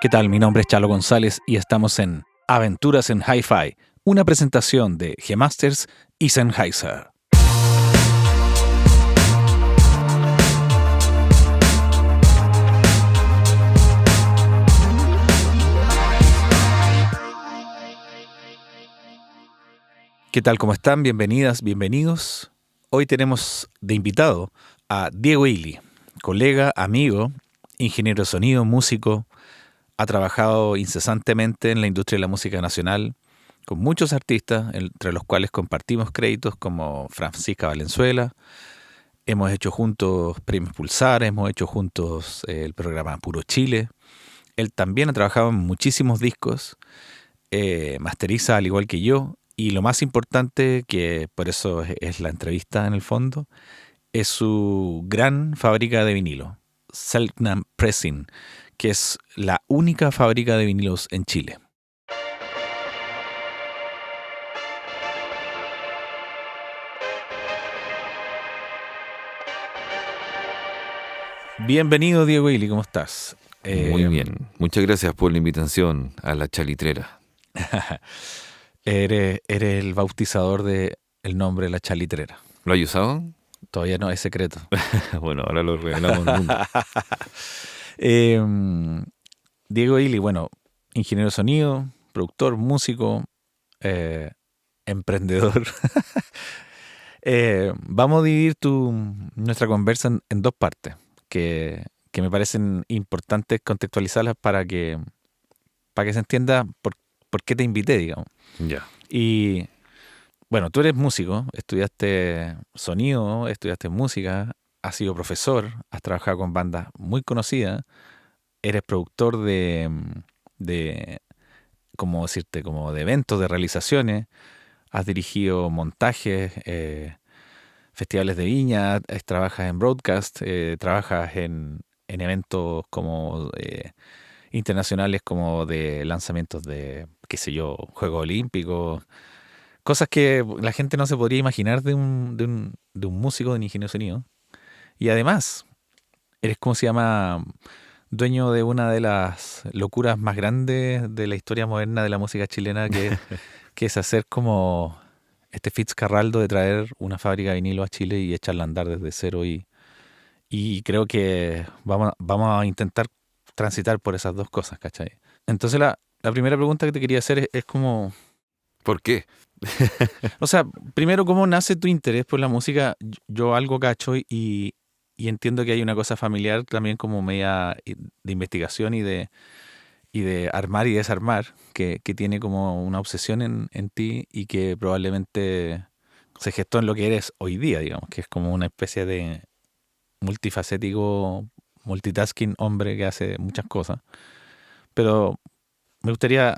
¿Qué tal? Mi nombre es Chalo González y estamos en Aventuras en Hi-Fi, una presentación de G-Masters y Sennheiser. ¿Qué tal? ¿Cómo están? Bienvenidas, bienvenidos. Hoy tenemos de invitado a Diego Ili, colega, amigo, ingeniero de sonido, músico. Ha trabajado incesantemente en la industria de la música nacional con muchos artistas, entre los cuales compartimos créditos como Francisca Valenzuela. Hemos hecho juntos Premios Pulsar, hemos hecho juntos el programa Puro Chile. Él también ha trabajado en muchísimos discos, masteriza al igual que yo. Y lo más importante, que por eso es la entrevista en el fondo, es su gran fábrica de vinilo, Selknam Pressing, que es la única fábrica de vinilos en Chile. Bienvenido, Diego Ili, ¿cómo estás? Muy bien, muchas gracias por la invitación a la chalitrera. Eres el bautizador del nombre de la chalitrera. ¿Lo has usado? Todavía no es secreto. Bueno, ahora lo revelamos al mundo. Diego Ili, bueno, ingeniero de sonido, productor, músico, emprendedor. Vamos a dividir nuestra conversa en dos partes que me parecen importantes contextualizarlas para que se entienda por qué te invité, digamos. Ya. Y bueno, tú eres músico, estudiaste sonido, estudiaste música, has sido profesor, has trabajado con bandas muy conocidas, eres productor de ¿cómo decirte? Como de eventos, de realizaciones, has dirigido montajes, festivales de viña, trabajas en broadcast, trabajas en eventos como internacionales, como de lanzamientos de, qué sé yo, Juegos Olímpicos, cosas que la gente no se podría imaginar de un músico, de un ingeniero de sonido. Y además, eres, ¿cómo se llama? Dueño de una de las locuras más grandes de la historia moderna de la música chilena, que es hacer como este Fitzcarraldo de traer una fábrica de vinilo a Chile y echarla a andar desde cero. Y creo que vamos a intentar transitar por esas dos cosas, ¿cachai? Entonces la primera pregunta que te quería hacer es como... ¿Por qué? O sea, primero, ¿cómo nace tu interés por la música? Yo algo cacho y entiendo que hay una cosa familiar también como media de investigación y de armar y desarmar, que tiene como una obsesión en ti y que probablemente se gestó en lo que eres hoy día, digamos, que es como una especie de multifacético, multitasking hombre que hace muchas cosas. Pero me gustaría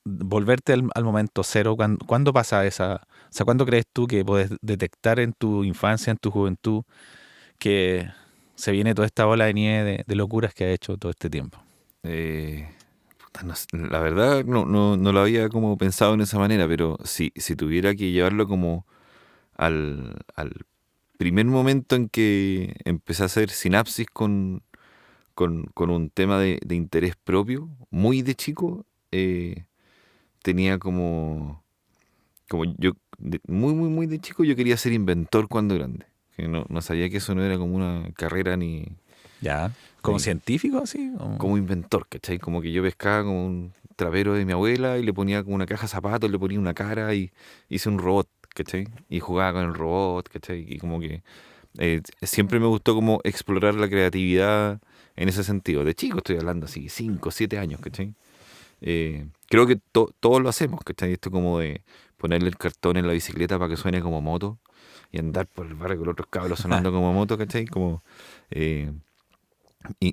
volverte al momento cero. ¿Cuándo pasa esa? O sea, ¿cuándo crees tú que puedes detectar en tu infancia, en tu juventud, que se viene toda esta bola de nieve de locuras que ha hecho todo este tiempo? La verdad no lo había como pensado en esa manera, pero si tuviera que llevarlo como al primer momento en que empecé a hacer sinapsis con un tema de interés propio, muy de chico, tenía como yo, muy de chico, yo quería ser inventor cuando grande. Que no sabía que eso no era como una carrera ni ¿Ya? ¿Como ni científico así? como inventor, ¿cachai? Como que yo pescaba como un trapero de mi abuela y le ponía como una caja de zapatos, le ponía una cara y hice un robot, ¿cachai? Y jugaba con el robot, ¿cachai? Y como que siempre me gustó como explorar la creatividad en ese sentido. De chico estoy hablando así, 5, 7 años, ¿cachai? Creo que todos lo hacemos, ¿cachai? Esto como de ponerle el cartón en la bicicleta para que suene como moto y andar por el barrio con los otros cabros sonando como moto, ¿cachai? Como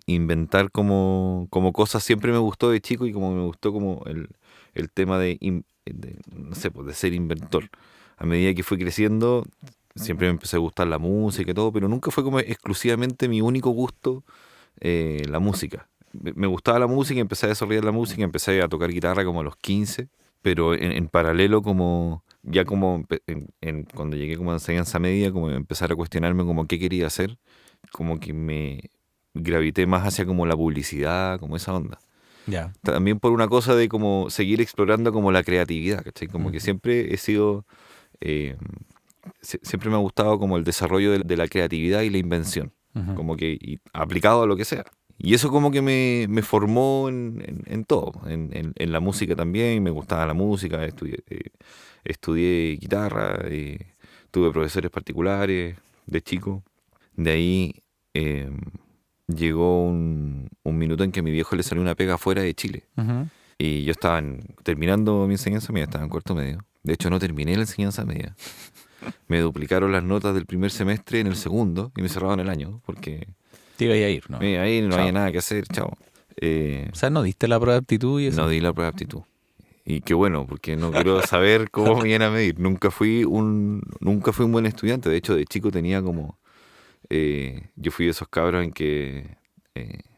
inventar como cosas siempre me gustó de chico y como me gustó como el tema no sé, pues de ser inventor. A medida que fui creciendo, siempre me empezó a gustar la música y todo, pero nunca fue como exclusivamente mi único gusto la música. Me gustaba la música, empecé a desarrollar la música, empecé a tocar guitarra como a los 15, pero en paralelo como ya como cuando llegué como a enseñanza media, como empezar a cuestionarme como qué quería hacer, como que me gravité más hacia como la publicidad, como esa onda. Ya. También por una cosa de como seguir explorando como la creatividad, ¿cachai? Como que siempre he sido, eh, siempre me ha gustado como el desarrollo de la creatividad y la invención, Ujú. como que y aplicado a lo que sea. Y eso como que me formó en todo, en la música también, me gustaba la música, estudié guitarra, tuve profesores particulares de chico. De ahí eh, llegó un minuto en que a mi viejo le salió una pega fuera de Chile. Ujú. Y yo estaba terminando mi enseñanza media, estaba en cuarto medio. De hecho, no terminé la enseñanza media. Me duplicaron las notas del primer semestre en el segundo y me cerraron el año porque Te iba a ir, ¿no? ahí no había Chao. nada que hacer, chao. O sea, no diste la prueba de aptitud y No eso. di la prueba de aptitud. Y qué bueno, porque no quiero saber cómo me iban a medir. Nunca fui un buen estudiante. De hecho, de chico tenía como... yo fui de esos cabros en que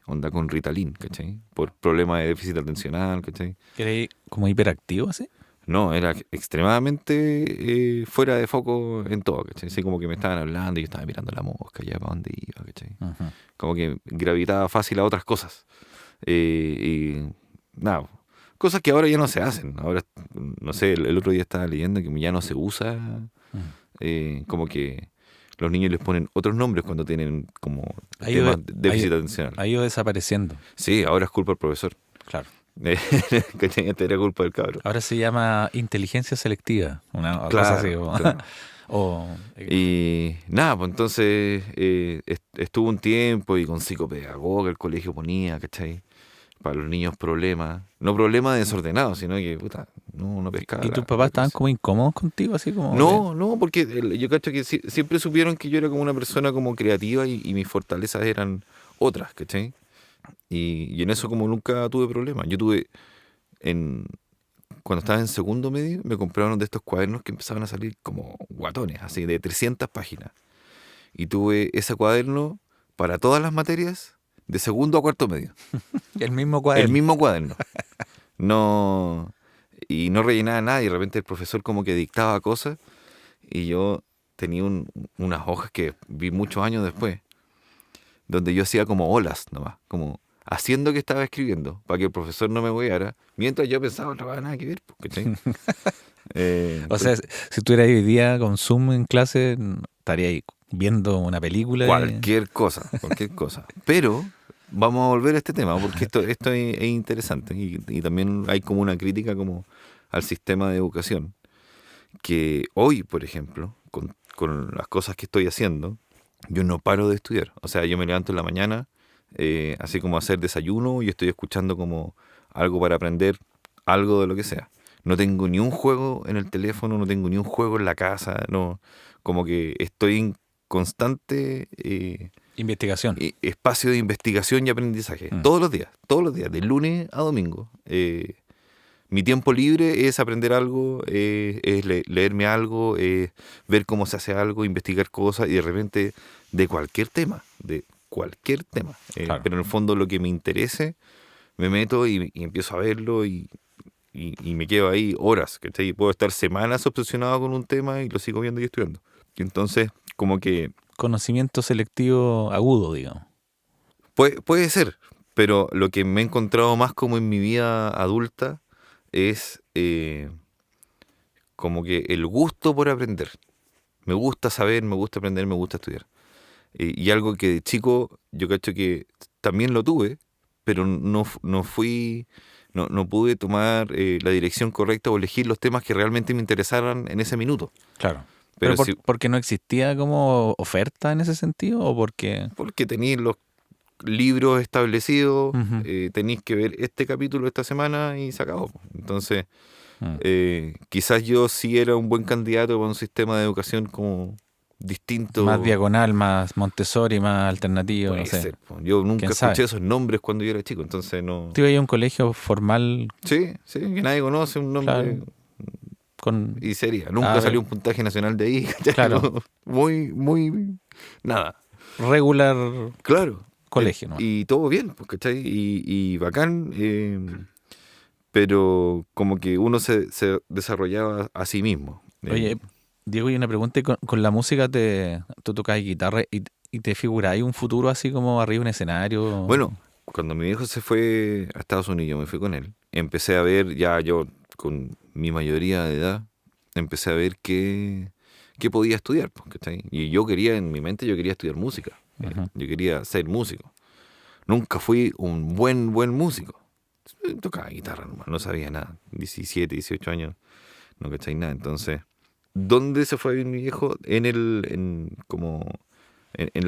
onda con Ritalin, ¿cachai? Por problemas de déficit atencional, ¿cachai? ¿Que eres como hiperactivo así? No, era extremadamente fuera de foco en todo, ¿cachai? Así como que me estaban hablando y yo estaba mirando la mosca, ya para dónde iba, ¿cachai? Ujú. Como que gravitaba fácil a otras cosas. Y nada, cosas que ahora ya no se hacen. Ahora, no sé, el otro día estaba leyendo que ya no se usa, Mm. como que los niños les ponen otros nombres cuando tienen como Ha ido, temas de ha ido- déficit atencional. ha ido desapareciendo, Sí, ahora es culpa del profesor. claro. ¿Cachai? Antes era culpa del cabro. Ahora se llama inteligencia selectiva, una cosa así. Claro, claro. O, Y nada, pues entonces estuvo un tiempo y con psicopedagoga el colegio ponía, ¿cachai? Para los niños problemas. No problemas desordenados, sino que, puta, no pescaba ¿Y tus la papás estaban cosa. como incómodos contigo, así como de... No, porque yo cacho que siempre supieron que yo era como una persona como creativa y mis fortalezas eran otras, ¿cachai? Y en eso como nunca tuve problemas. Yo tuve, en, cuando estaba en segundo medio, me compraron de estos cuadernos que empezaban a salir como guatones, así de 300 páginas. Y tuve ese cuaderno para todas las materias de segundo a cuarto medio. El mismo El cuaderno. mismo cuaderno. No, y no rellenaba nada y de repente el profesor como que dictaba cosas y yo tenía unas hojas que vi muchos años después, donde yo hacía como olas nomás, como haciendo que estaba escribiendo, para que el profesor no me hueara, mientras yo pensaba, no nada que ver, pues, ¿cachai? O sea, si estuvieras hoy día con Zoom en clase, estaría ahí viendo una película. Cualquier cosa, cualquier cosa. Pero vamos a volver a este tema, porque esto es interesante y también hay como una crítica como al sistema de educación, que hoy, por ejemplo, con las cosas que estoy haciendo, yo no paro de estudiar. O sea, yo me levanto en la mañana, así como a hacer desayuno y estoy escuchando como algo para aprender algo de lo que sea. No tengo ni un juego en el teléfono, no tengo ni un juego en la casa, no, como que estoy en constante Investigación. espacio de investigación y aprendizaje. Mm. Todos los días, de lunes a domingo. Mi tiempo libre es aprender algo, es leerme algo, ver cómo se hace algo, investigar cosas y de repente de cualquier tema, de cualquier tema. Claro. Pero en el fondo lo que me interese, me meto y empiezo a verlo y me quedo ahí horas, ¿cachai? Puedo estar semanas obsesionado con un tema y lo sigo viendo y estudiando. Y entonces, como que Conocimiento selectivo agudo, digamos. puede ser, pero lo que me he encontrado más como en mi vida adulta es como que el gusto por aprender. Me gusta saber, me gusta aprender, me gusta estudiar. Y algo que de chico yo cacho que también lo tuve, pero no pude tomar la dirección correcta o elegir los temas que realmente me interesaran en ese minuto. Claro. Pero ¿Pero sí, porque no existía como oferta en ese sentido o porque... porque tenéis los libros establecidos, Ujú. tenéis que ver este capítulo esta semana y se acabó. Entonces, Mm. quizás yo sí era un buen candidato para un sistema de educación como Más distinto. diagonal, más Montessori, más alternativo, no Puede sé. ser, po. Yo ¿Quién nunca escuché sabe? esos nombres cuando yo era chico, entonces no. Te iba a ir a un colegio formal, Sí, sí, que nadie conoce un claro, nombre con... y sería. Nunca A salió ver, un puntaje nacional de ahí, ¿cachai? claro, Muy, nada. regular Claro. colegio, ¿no? Y todo bien, pues, ¿cachai? Y bacán, pero como que uno se desarrollaba a sí mismo. Oye, Diego, y una pregunta, con la música tú tocas guitarra y te figuráis un futuro así como arriba en un escenario? Bueno, cuando mi viejo se fue a Estados Unidos, yo me fui con él, empecé a ver, ya yo con mi mayoría de edad, empecé a ver qué podía estudiar, pues, ¿cachai? Y yo quería, en mi mente, yo quería estudiar música. Ujú. Yo quería ser músico. Nunca fui un buen músico. Tocaba guitarra nomás, no sabía nada. 17, 18 años, no cachai nada. Entonces, ¿dónde se fue a vivir mi viejo? En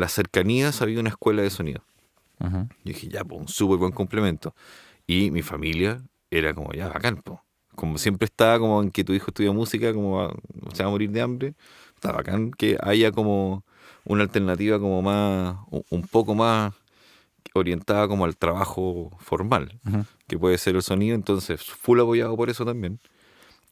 las cercanías había una escuela de sonido. Ujú. Yo dije, ya, pues, un súper buen complemento. Y mi familia era como, ya, bacán, po. Como siempre estaba como en que tu hijo estudia música, como se va a morir de hambre, está bacán que haya como una alternativa como más, un poco más orientada como al trabajo formal, Ujú. que puede ser el sonido. Entonces, full apoyado por eso también.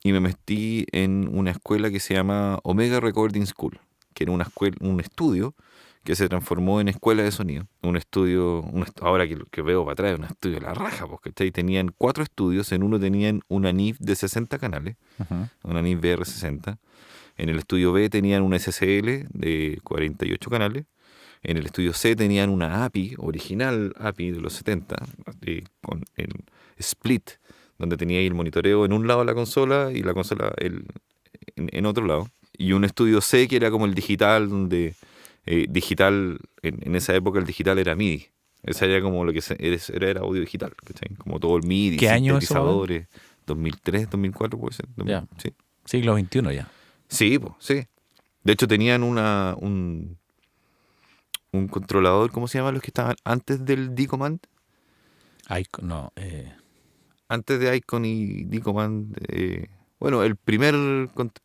Y me metí en una escuela que se llama Omega Recording School, que era una escuela, un estudio que se transformó en escuela de sonido. Un estudio, ahora que veo para atrás, un estudio de la raja, porque tenían 4 estudios. En uno tenían una NIF de 60 canales, Ujú. una NIF BR60. En el estudio B tenían una SSL de 48 canales. En el estudio C tenían una API, original API de los 70, con el split, donde tenía ahí el monitoreo en un lado de la consola y la consola en otro lado. Y un estudio C que era como el digital, donde digital, en esa época el digital era MIDI. Esa era como lo que era audio digital, ¿cachai? Como todo el MIDI, ¿Qué año eso, más o menos? sintetizadores, 2003, 2004 puede ser. Ya, Sí, siglo XXI ya. sí, pues, sí. De hecho tenían un controlador, ¿cómo se llama los que estaban antes del D-Command? No, Antes de Icon y D-Command, bueno, el primer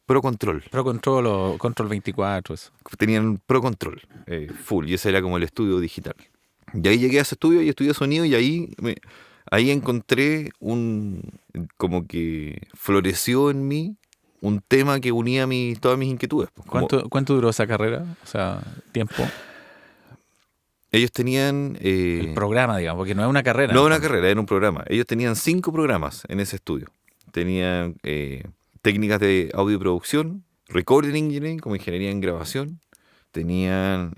Pro Control. Pro Control o Control 24, eso. Tenían Pro Control, full, y ese era como el estudio digital. Y ahí llegué a ese estudio y estudié sonido y ahí encontré como que floreció en mí un tema que unía todas mis inquietudes. Pues, como ¿Cuánto duró esa carrera? O sea, tiempo. ellos tenían, El programa, digamos, porque no es una carrera en no el una fondo. carrera, era un programa. Ellos tenían 5 programas en ese estudio. Tenían técnicas de audio y producción, recording engineering, como ingeniería en grabación. Tenían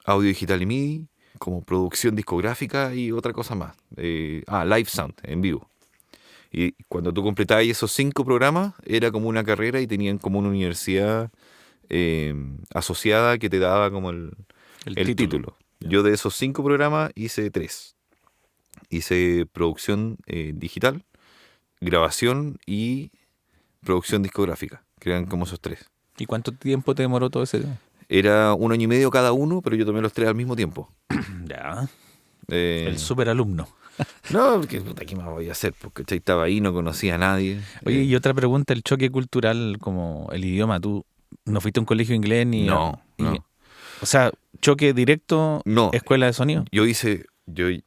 audio digital y MIDI, como producción discográfica y otra cosa más. Live sound, en vivo. Y cuando tú completabas esos 5 programas, era como una carrera y tenían como una universidad asociada que te daba como El el título. título. Ya. Yo de esos 5 programas hice 3. Hice producción digital, grabación y producción discográfica, que eran como esos 3. ¿Y cuánto tiempo te demoró todo ese? Era 1 año y medio cada uno, pero yo tomé los 3 al mismo tiempo. Ya. El Eh, super alumno. no, porque puta, ¿qué más voy a hacer? Porque estaba ahí, no conocía a nadie. Oye, y otra pregunta, el choque cultural como el idioma, ¿tú no fuiste a un colegio inglés No, y- no, o sea, choque directo, no. escuela de sonido? Yo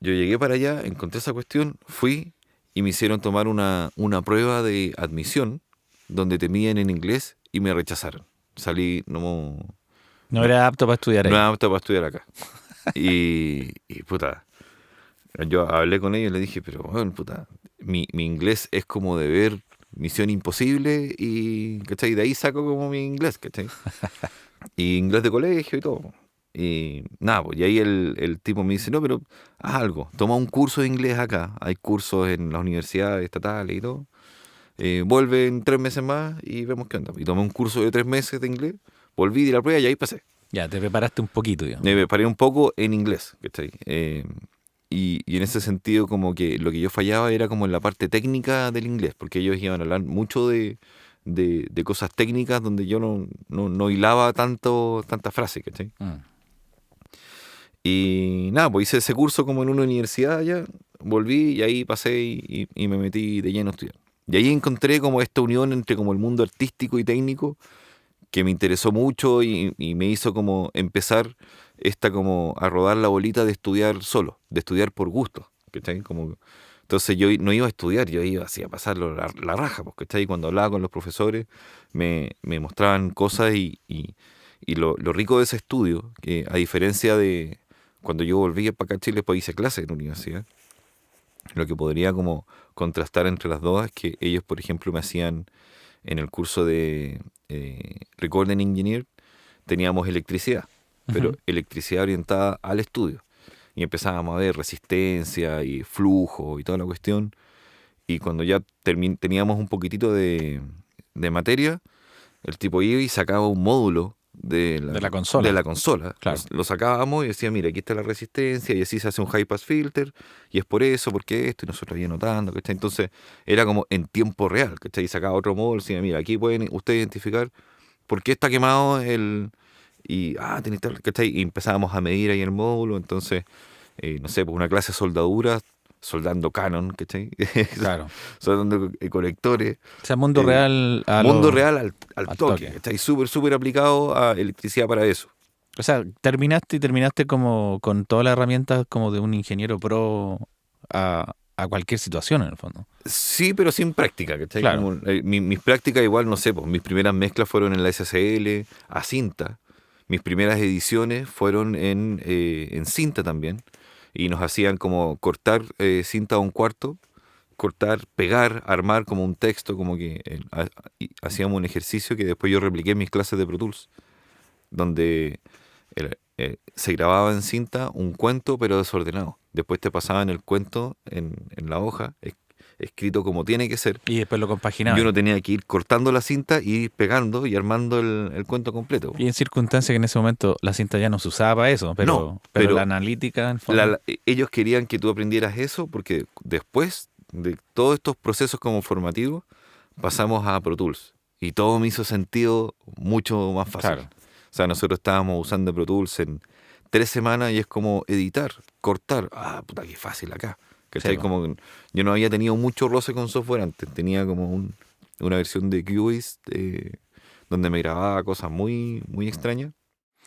llegué para allá, encontré esa cuestión, fui y me hicieron tomar una prueba de admisión donde te miden en inglés y me rechazaron. Salí, No no, era apto para estudiar no ahí. era apto para estudiar acá. Y puta, yo hablé con ellos y le dije, pero bueno, puta, mi inglés es como de ver Misión Imposible y, ¿cachai? De ahí saco como mi inglés, ¿cachai? Y inglés de colegio y todo. Y nada, pues, y ahí el tipo me dice, no, pero haz algo, toma un curso de inglés acá. Hay cursos en las universidades estatales y todo. Vuelve en 3 meses más y vemos qué onda. Y tomé un curso de 3 meses de inglés, volví de la prueba y ahí pasé. Ya, te preparaste un poquito, digamos. Me preparé un poco en inglés, ¿cachai? Y en ese sentido como que lo que yo fallaba era como en la parte técnica del inglés, porque ellos iban a hablar mucho de cosas técnicas donde yo no hilaba tanta frase, ¿cachai? Mm. Y nada, pues hice ese curso como en una universidad allá, volví y ahí pasé y me metí de lleno a estudiar. Y ahí encontré como esta unión entre como el mundo artístico y técnico que me interesó mucho y me hizo como empezar como a rodar la bolita de estudiar solo, de estudiar por gusto, ¿cachai? Entonces yo no iba a estudiar, yo iba así a pasarlo la raja, porque ¿cachai? Cuando hablaba con los profesores me mostraban cosas y lo rico de ese estudio, que a diferencia de cuando yo volví para acá a Chile, pues hice clases en la universidad, lo que podría como contrastar entre las dos es que ellos, por ejemplo, me hacían en el curso de Recording Engineer, teníamos electricidad, pero Ujú. electricidad orientada al estudio. y empezábamos a ver resistencia y flujo y toda la cuestión. Y cuando ya teníamos un poquitito de materia, el tipo iba y sacaba un módulo De la de consola, la consola. claro. Lo sacábamos y decía, mira, aquí está la resistencia y así se hace un high pass filter y es por eso, porque esto, y nosotros ahí anotando, ¿cachai? Entonces era como en tiempo real, ¿cachai? Y sacaba otro módulo y decía, mira, aquí pueden ustedes identificar por qué está quemado el... Y, tenés tal, ¿cachai? Y empezábamos a medir ahí el módulo, entonces, no sé, pues una clase de soldadura, soldando Canon, ¿cachai? Claro. Soldando conectores. O sea, mundo eh, real Mundo real al al toque, toque. ¿cachai? Súper, súper aplicado a electricidad para eso. O sea, terminaste como con todas las herramientas como de un ingeniero pro a cualquier situación en el fondo. Sí, pero sin práctica, ¿cachai? Claro. Como, mis prácticas igual, no sé, pues mis primeras mezclas fueron en la SSL, a cinta. Mis primeras ediciones fueron en cinta también. Y nos hacían como cortar cinta a un cuarto, cortar, pegar, armar como un texto, como que y hacíamos un ejercicio que después yo repliqué en mis clases de Pro Tools, donde se grababa en cinta un cuento pero desordenado. Después te pasaban el cuento en la hoja, escrito como tiene que ser. Y después lo Y compaginaba. uno tenía que ir cortando la cinta y ir pegando y armando el cuento completo. Y en circunstancias que en ese momento la cinta ya no se usaba para eso, No, pero la pero analítica en el fondo. ellos querían que tú aprendieras eso porque después de todos estos procesos como formativos pasamos a Pro Tools. Y todo me hizo sentido mucho más fácil. Claro. O sea, nosotros estábamos usando Pro Tools en 3 semanas y es como editar, cortar. Puta, qué fácil acá. Sí, ¿Cachai? po. Como yo no había tenido mucho roce con software antes. Tenía como una versión de Cubase donde me grababa cosas muy, muy extrañas.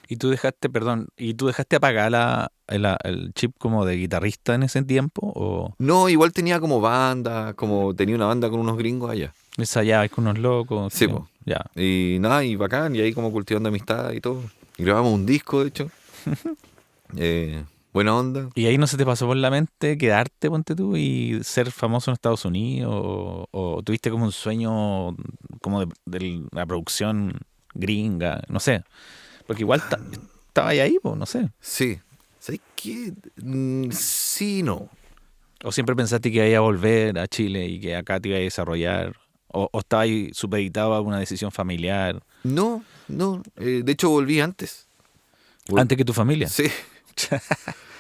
Y tú dejaste apagar el chip como de guitarrista en ese tiempo o No, igual tenía como banda, como tenía una banda con unos gringos allá. ensayabas con unos locos, Sí, pues. ya. Y nada, y bacán, y ahí como cultivando amistad y todo. Y grabamos un disco, de hecho. Buena onda. ¿Y ahí no se te pasó por la mente quedarte, ponte tú, y ser famoso en Estados Unidos? ¿O tuviste como un sueño como de la producción gringa? No sé. Porque igual estaba ahí, pues, no sé. Sí. ¿Sabes qué? Sí, no. ¿O siempre pensaste que ibas a volver a Chile y que acá te ibas a desarrollar? ¿O estaba ahí supeditado a una decisión familiar No, no. De hecho, volví antes. Vol- antes que tu familia? sí,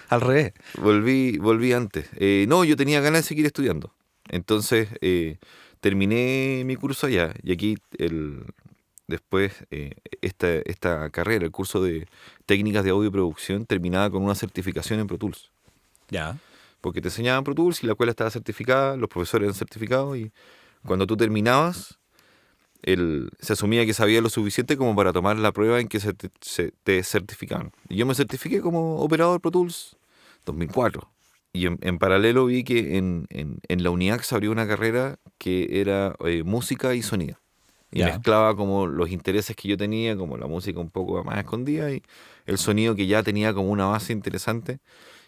Al revés. volví antes. No, yo tenía ganas de seguir estudiando. Entonces, terminé mi curso allá. Y aquí, después, esta carrera, el curso de técnicas de audio y producción, terminaba con una certificación en Pro Tools. Ya. Porque te enseñaban Pro Tools y la escuela estaba certificada, los profesores eran certificados y cuando tú terminabas, se asumía que sabías lo suficiente como para tomar la prueba en que te certificaban. Y yo me certifiqué como operador Pro Tools 2004. Y en paralelo vi que en la UNIAC se abrió una carrera que era música y sonido. Y Ya. mezclaba como los intereses que yo tenía, como la música un poco más escondida y el sonido que ya tenía como una base interesante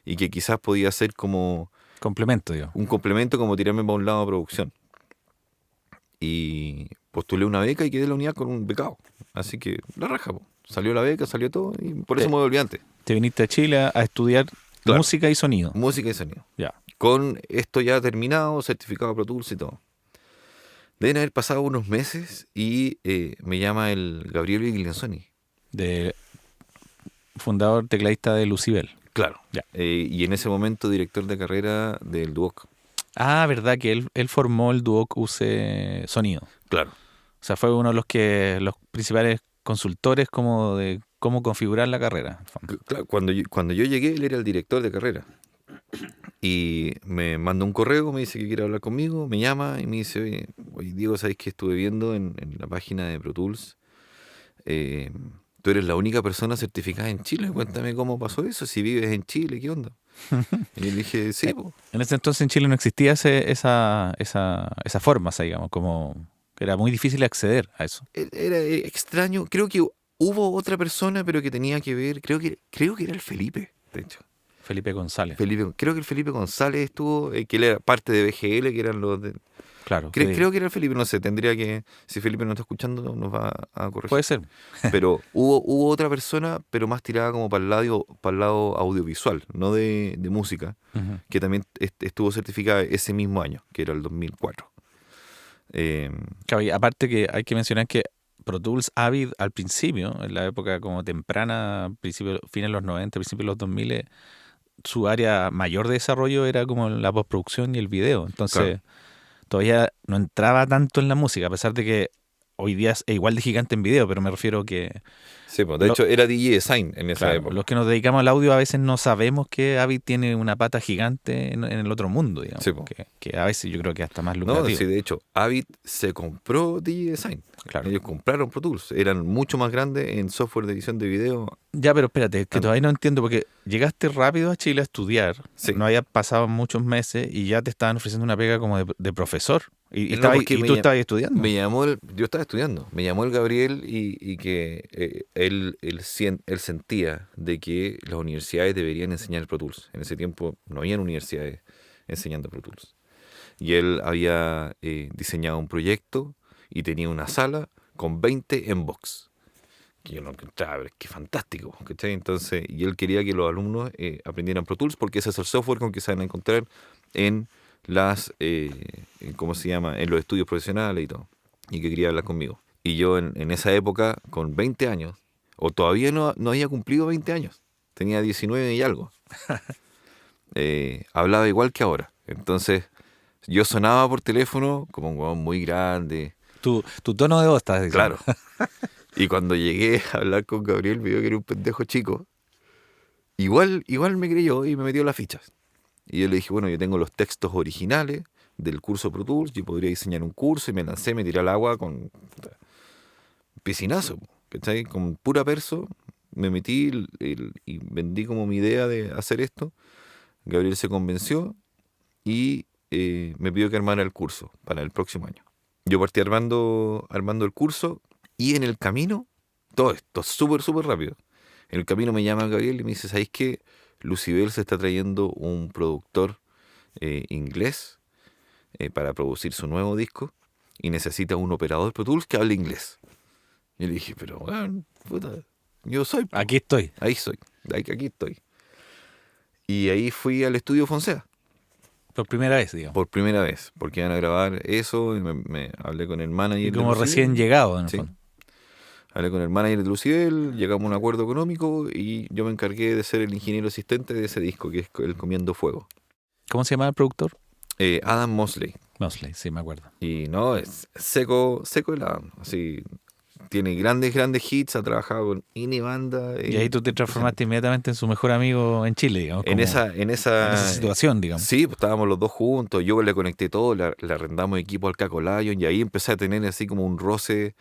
y que quizás podía ser como Complemento, digo. un complemento, como tirarme para un lado de producción. Y postulé una beca y quedé en la unidad con un becado. Así que la raja, po. Salió la beca, salió todo y por eso Te, me volví antes. te viniste a Chile a estudiar Claro, música y sonido. música y sonido. Ya. Con esto ya terminado, certificado Pro Tools y todo. Deben haber pasado unos meses y me llama el Gabriel Viglianzoni. De fundador tecladista de Lucibel. Claro. Ya. Y en ese momento director de carrera del Duoc. Ah, verdad que él formó el Duoc UC Sonido. Claro. O sea, fue uno de los principales consultores como de cómo configurar la carrera. En el fondo. Claro, cuando yo llegué, él era el director de carrera. Y me manda un correo, me dice que quiere hablar conmigo, me llama y me dice, oye Diego, ¿sabes que estuve viendo en la página de Pro Tools? Eh, Tú eres la única persona certificada en Chile, cuéntame cómo pasó eso, si vives en Chile, ¿qué onda? Y le dije, sí, po. En ese entonces en Chile no existía esa forma, o sea, digamos, como que era muy difícil acceder a eso. Era extraño, creo que hubo otra persona, pero que tenía que ver, creo que era el Felipe, de hecho. Felipe González. Creo que el Felipe González estuvo, que él era parte de BGL, que eran Claro, Creo que era Felipe, no sé, tendría que, si Felipe no está escuchando, nos va a corregir. puede ser. Pero hubo otra persona, pero más tirada como para el lado audiovisual, no de música, Ujú. que también estuvo certificada ese mismo año, que era el 2004. Eh, Claro, y aparte que hay que mencionar que Pro Tools Avid al principio, en la época como temprana, principio, fines de los 90, principios de los 2000, su área mayor de desarrollo era como la postproducción y el video. claro. Entonces, todavía no entraba tanto en la música, a pesar de que hoy día es igual de gigante en video, pero me refiero que, Sí, pues, de lo- hecho era DJ Design en esa claro, época. los que nos dedicamos al audio a veces no sabemos que Avid tiene una pata gigante en el otro mundo, digamos, Sí, pues. que a veces yo creo que hasta más No, lucrativo. sí, de hecho, Avid se compró DJ Design. Claro. Ellos compraron Pro Tools. Eran mucho más grandes en software de edición de video. Ya, pero espérate, que Ah, todavía no entiendo porque llegaste rápido a Chile a estudiar, sí. no había pasado muchos meses y ya te estaban ofreciendo una pega como de profesor No, porque y tú estabas estudiando. yo estaba estudiando, me llamó el Gabriel y que él sentía de que las universidades deberían enseñar Pro Tools. En ese tiempo no habían universidades enseñando Pro Tools. Y él había diseñado un proyecto y tenía una sala con 20 en box. Que yo no encontraba, pero es que fantástico, ¿cachai? Entonces, y él quería que los alumnos aprendieran Pro Tools porque ese es el software con que se van a encontrar en ¿cómo se llama? En los estudios profesionales y todo. Y que quería hablar conmigo. Y yo en esa época, con 20 años, o todavía no había cumplido 20 años, tenía 19 y algo, hablaba igual que ahora. Entonces, yo sonaba por teléfono como un huevón muy grande, Tu tono de voz estás diciendo. claro. Y cuando llegué a hablar con Gabriel, me vio que era un pendejo chico. Igual me creyó y me metió las fichas. Y yo le dije, bueno, yo tengo los textos originales del curso Pro Tools, yo podría diseñar un curso y me lancé, me tiré al agua con piscinazo, ¿cachai? Con pura perso, me metí y vendí como mi idea de hacer esto. Gabriel se convenció y me pidió que armara el curso para el próximo año. Yo partí armando el curso y en el camino, todo esto súper rápido. En el camino me llama Gabriel y me dice, ¿sabéis qué? Lucibel se está trayendo un productor inglés para producir su nuevo disco y necesita un operador Pro Tools que hable inglés. Y le dije, pero bueno, puta, yo soy, po. Aquí estoy. Ahí soy, aquí estoy. Y ahí fui al estudio Fonsea Por primera vez, digamos. por primera vez, porque iban a grabar eso y me hablé con el manager Y de como Lucibel. recién llegado, en el Sí. fondo. Hablé con el manager de Lucibel, llegamos a un acuerdo económico y yo me encargué de ser el ingeniero asistente de ese disco, que es El Comiendo Fuego. ¿Cómo se llama el productor? Adam Mosley. Mosley, sí, me acuerdo. Y no, es seco el Adam. Así, tiene grandes hits, ha trabajado con Ini Banda. Y ahí tú te transformaste inmediatamente en su mejor amigo en Chile, digamos. En como esa, en esa situación, digamos. sí, pues estábamos los dos juntos, yo le conecté todo, le arrendamos equipo al Caco Lion y ahí empecé a tener así como un roce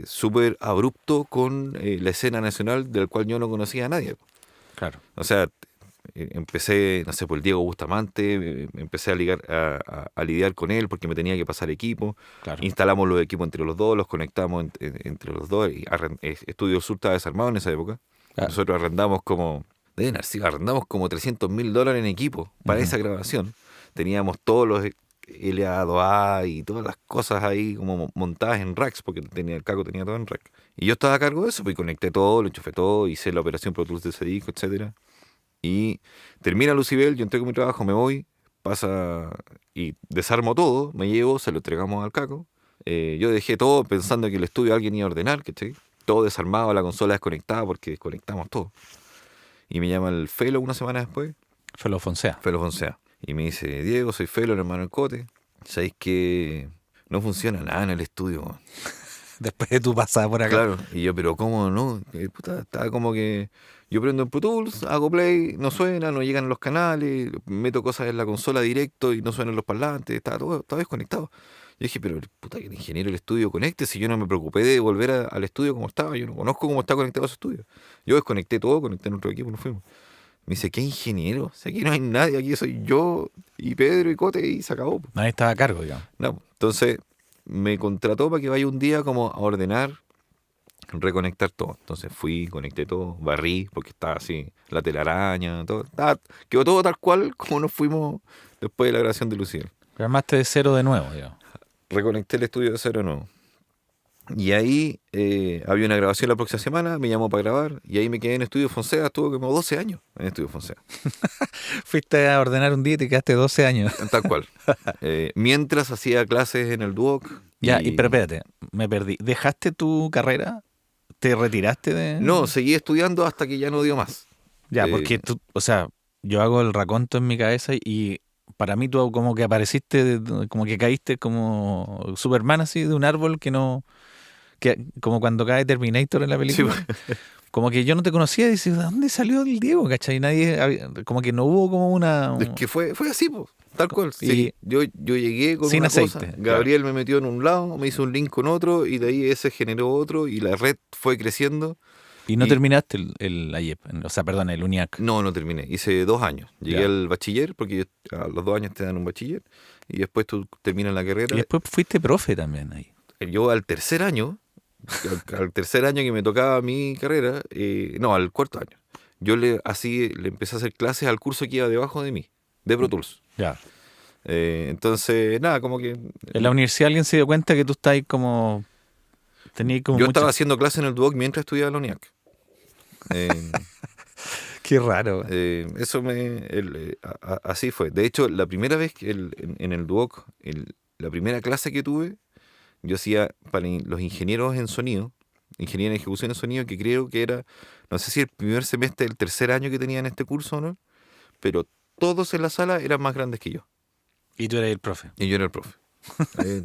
súper abrupto con la escena nacional del cual yo no conocía a nadie. Claro. O sea, empecé, no sé, por el Diego Bustamante, empecé a lidiar con él porque me tenía que pasar equipo. Claro. Instalamos los equipos entre los dos, los conectamos entre los dos. Y Estudio Sur estaba desarmado en esa época. Ah. Nosotros arrendamos como $300,000 en equipo para esa grabación. Teníamos todos los LA2A y todas las cosas ahí como montadas en racks, porque el Caco tenía todo en rack. Y yo estaba a cargo de eso, pues conecté todo, lo enchufé todo, hice la operación Pro Tools de ese disco, etcétera. Y termina Lucibel, yo entrego mi trabajo, me voy, pasa y desarmo todo, me llevo, se lo entregamos al Caco. Yo dejé todo pensando que el estudio alguien iba a ordenar, ¿cachai? Todo desarmado, la consola desconectada porque desconectamos todo. Y me llama el Felo una semana después. Felo Fonsea. Felo Fonsea. Y me dice, Diego, soy Felo, el hermano del Cote. ¿Sabéis que no funciona nada en el estudio? Después de tu pasada por acá. Claro. Y yo, pero ¿cómo no? Puta, estaba como que yo prendo en Pro Tools, hago play, no suena, no llegan los canales, meto cosas en la consola directo y no suenan los parlantes, estaba todo desconectado. Yo dije, pero puta, que el ingeniero del estudio conecte, si yo no me preocupé de volver al estudio como estaba, yo no conozco cómo está conectado ese estudio. Yo desconecté todo, conecté en otro equipo, nos fuimos. Me dice, ¿qué ingeniero? Si aquí no hay nadie, aquí soy yo y Pedro y Cote y se acabó. Nadie estaba a cargo, digamos. No, entonces me contrató para que vaya un día como a ordenar, reconectar todo. Entonces fui, conecté todo, barrí, porque estaba así, la telaraña, todo. Quedó todo tal cual como nos fuimos después de la grabación de Lucibel. Pero armaste de cero de nuevo, digamos. Reconecté el estudio de cero de nuevo. Y ahí había una grabación la próxima semana, me llamó para grabar, y ahí me quedé en Estudio Fonsea, estuve como 12 años en Estudio Fonsea. Fuiste a ordenar un día y te quedaste 12 años. Tal cual. Mientras hacía clases en el Duoc. Ya, pero espérate, me perdí. ¿Dejaste tu carrera? ¿Te retiraste de...? No, seguí estudiando hasta que ya no dio más. Ya, Eh, porque tú, o sea, yo hago el raconto en mi cabeza y para mí tú como que apareciste, como que caíste como Superman así de un árbol que no... como cuando cae Terminator en la sí, película. Como que yo no te conocía y dices, ¿de dónde salió el Diego? ¿Cachai? Como que no hubo como una... es que fue así, pues, tal cual. Y Sí. Yo llegué con sin una cosa, aceite, claro. Gabriel me metió en un lado, me hizo un link con otro, y de ahí ese generó otro, y la red fue creciendo. Y no Y terminaste el AYEP, o sea, perdón, el UNIAC. no terminé. Hice 2 años. Llegué Ya. al bachiller, porque a los 2 años te dan un bachiller, y después tú terminas la Y carrera. después fuiste profe también ahí. Yo al tercer año, al tercer año que me tocaba mi carrera, no, al cuarto año, yo le empecé a hacer clases al curso que iba debajo de mí, de Pro Tools. Ya. Entonces, nada, como que En la universidad alguien se dio cuenta que tú estás ahí como... Tenías como yo mucho... estaba haciendo clases en el Duoc mientras estudiaba en la UNIAC. Eh, Qué raro. Eso así fue. De hecho, la primera vez que en el Duoc, la primera clase que tuve, yo hacía para los ingenieros en sonido, ingeniería en ejecución de sonido, que creo que era, no sé si el primer semestre del tercer año que tenían este curso o no, pero todos en la sala eran más grandes que yo. Y tú eres el profe. Y yo era el profe. Eh,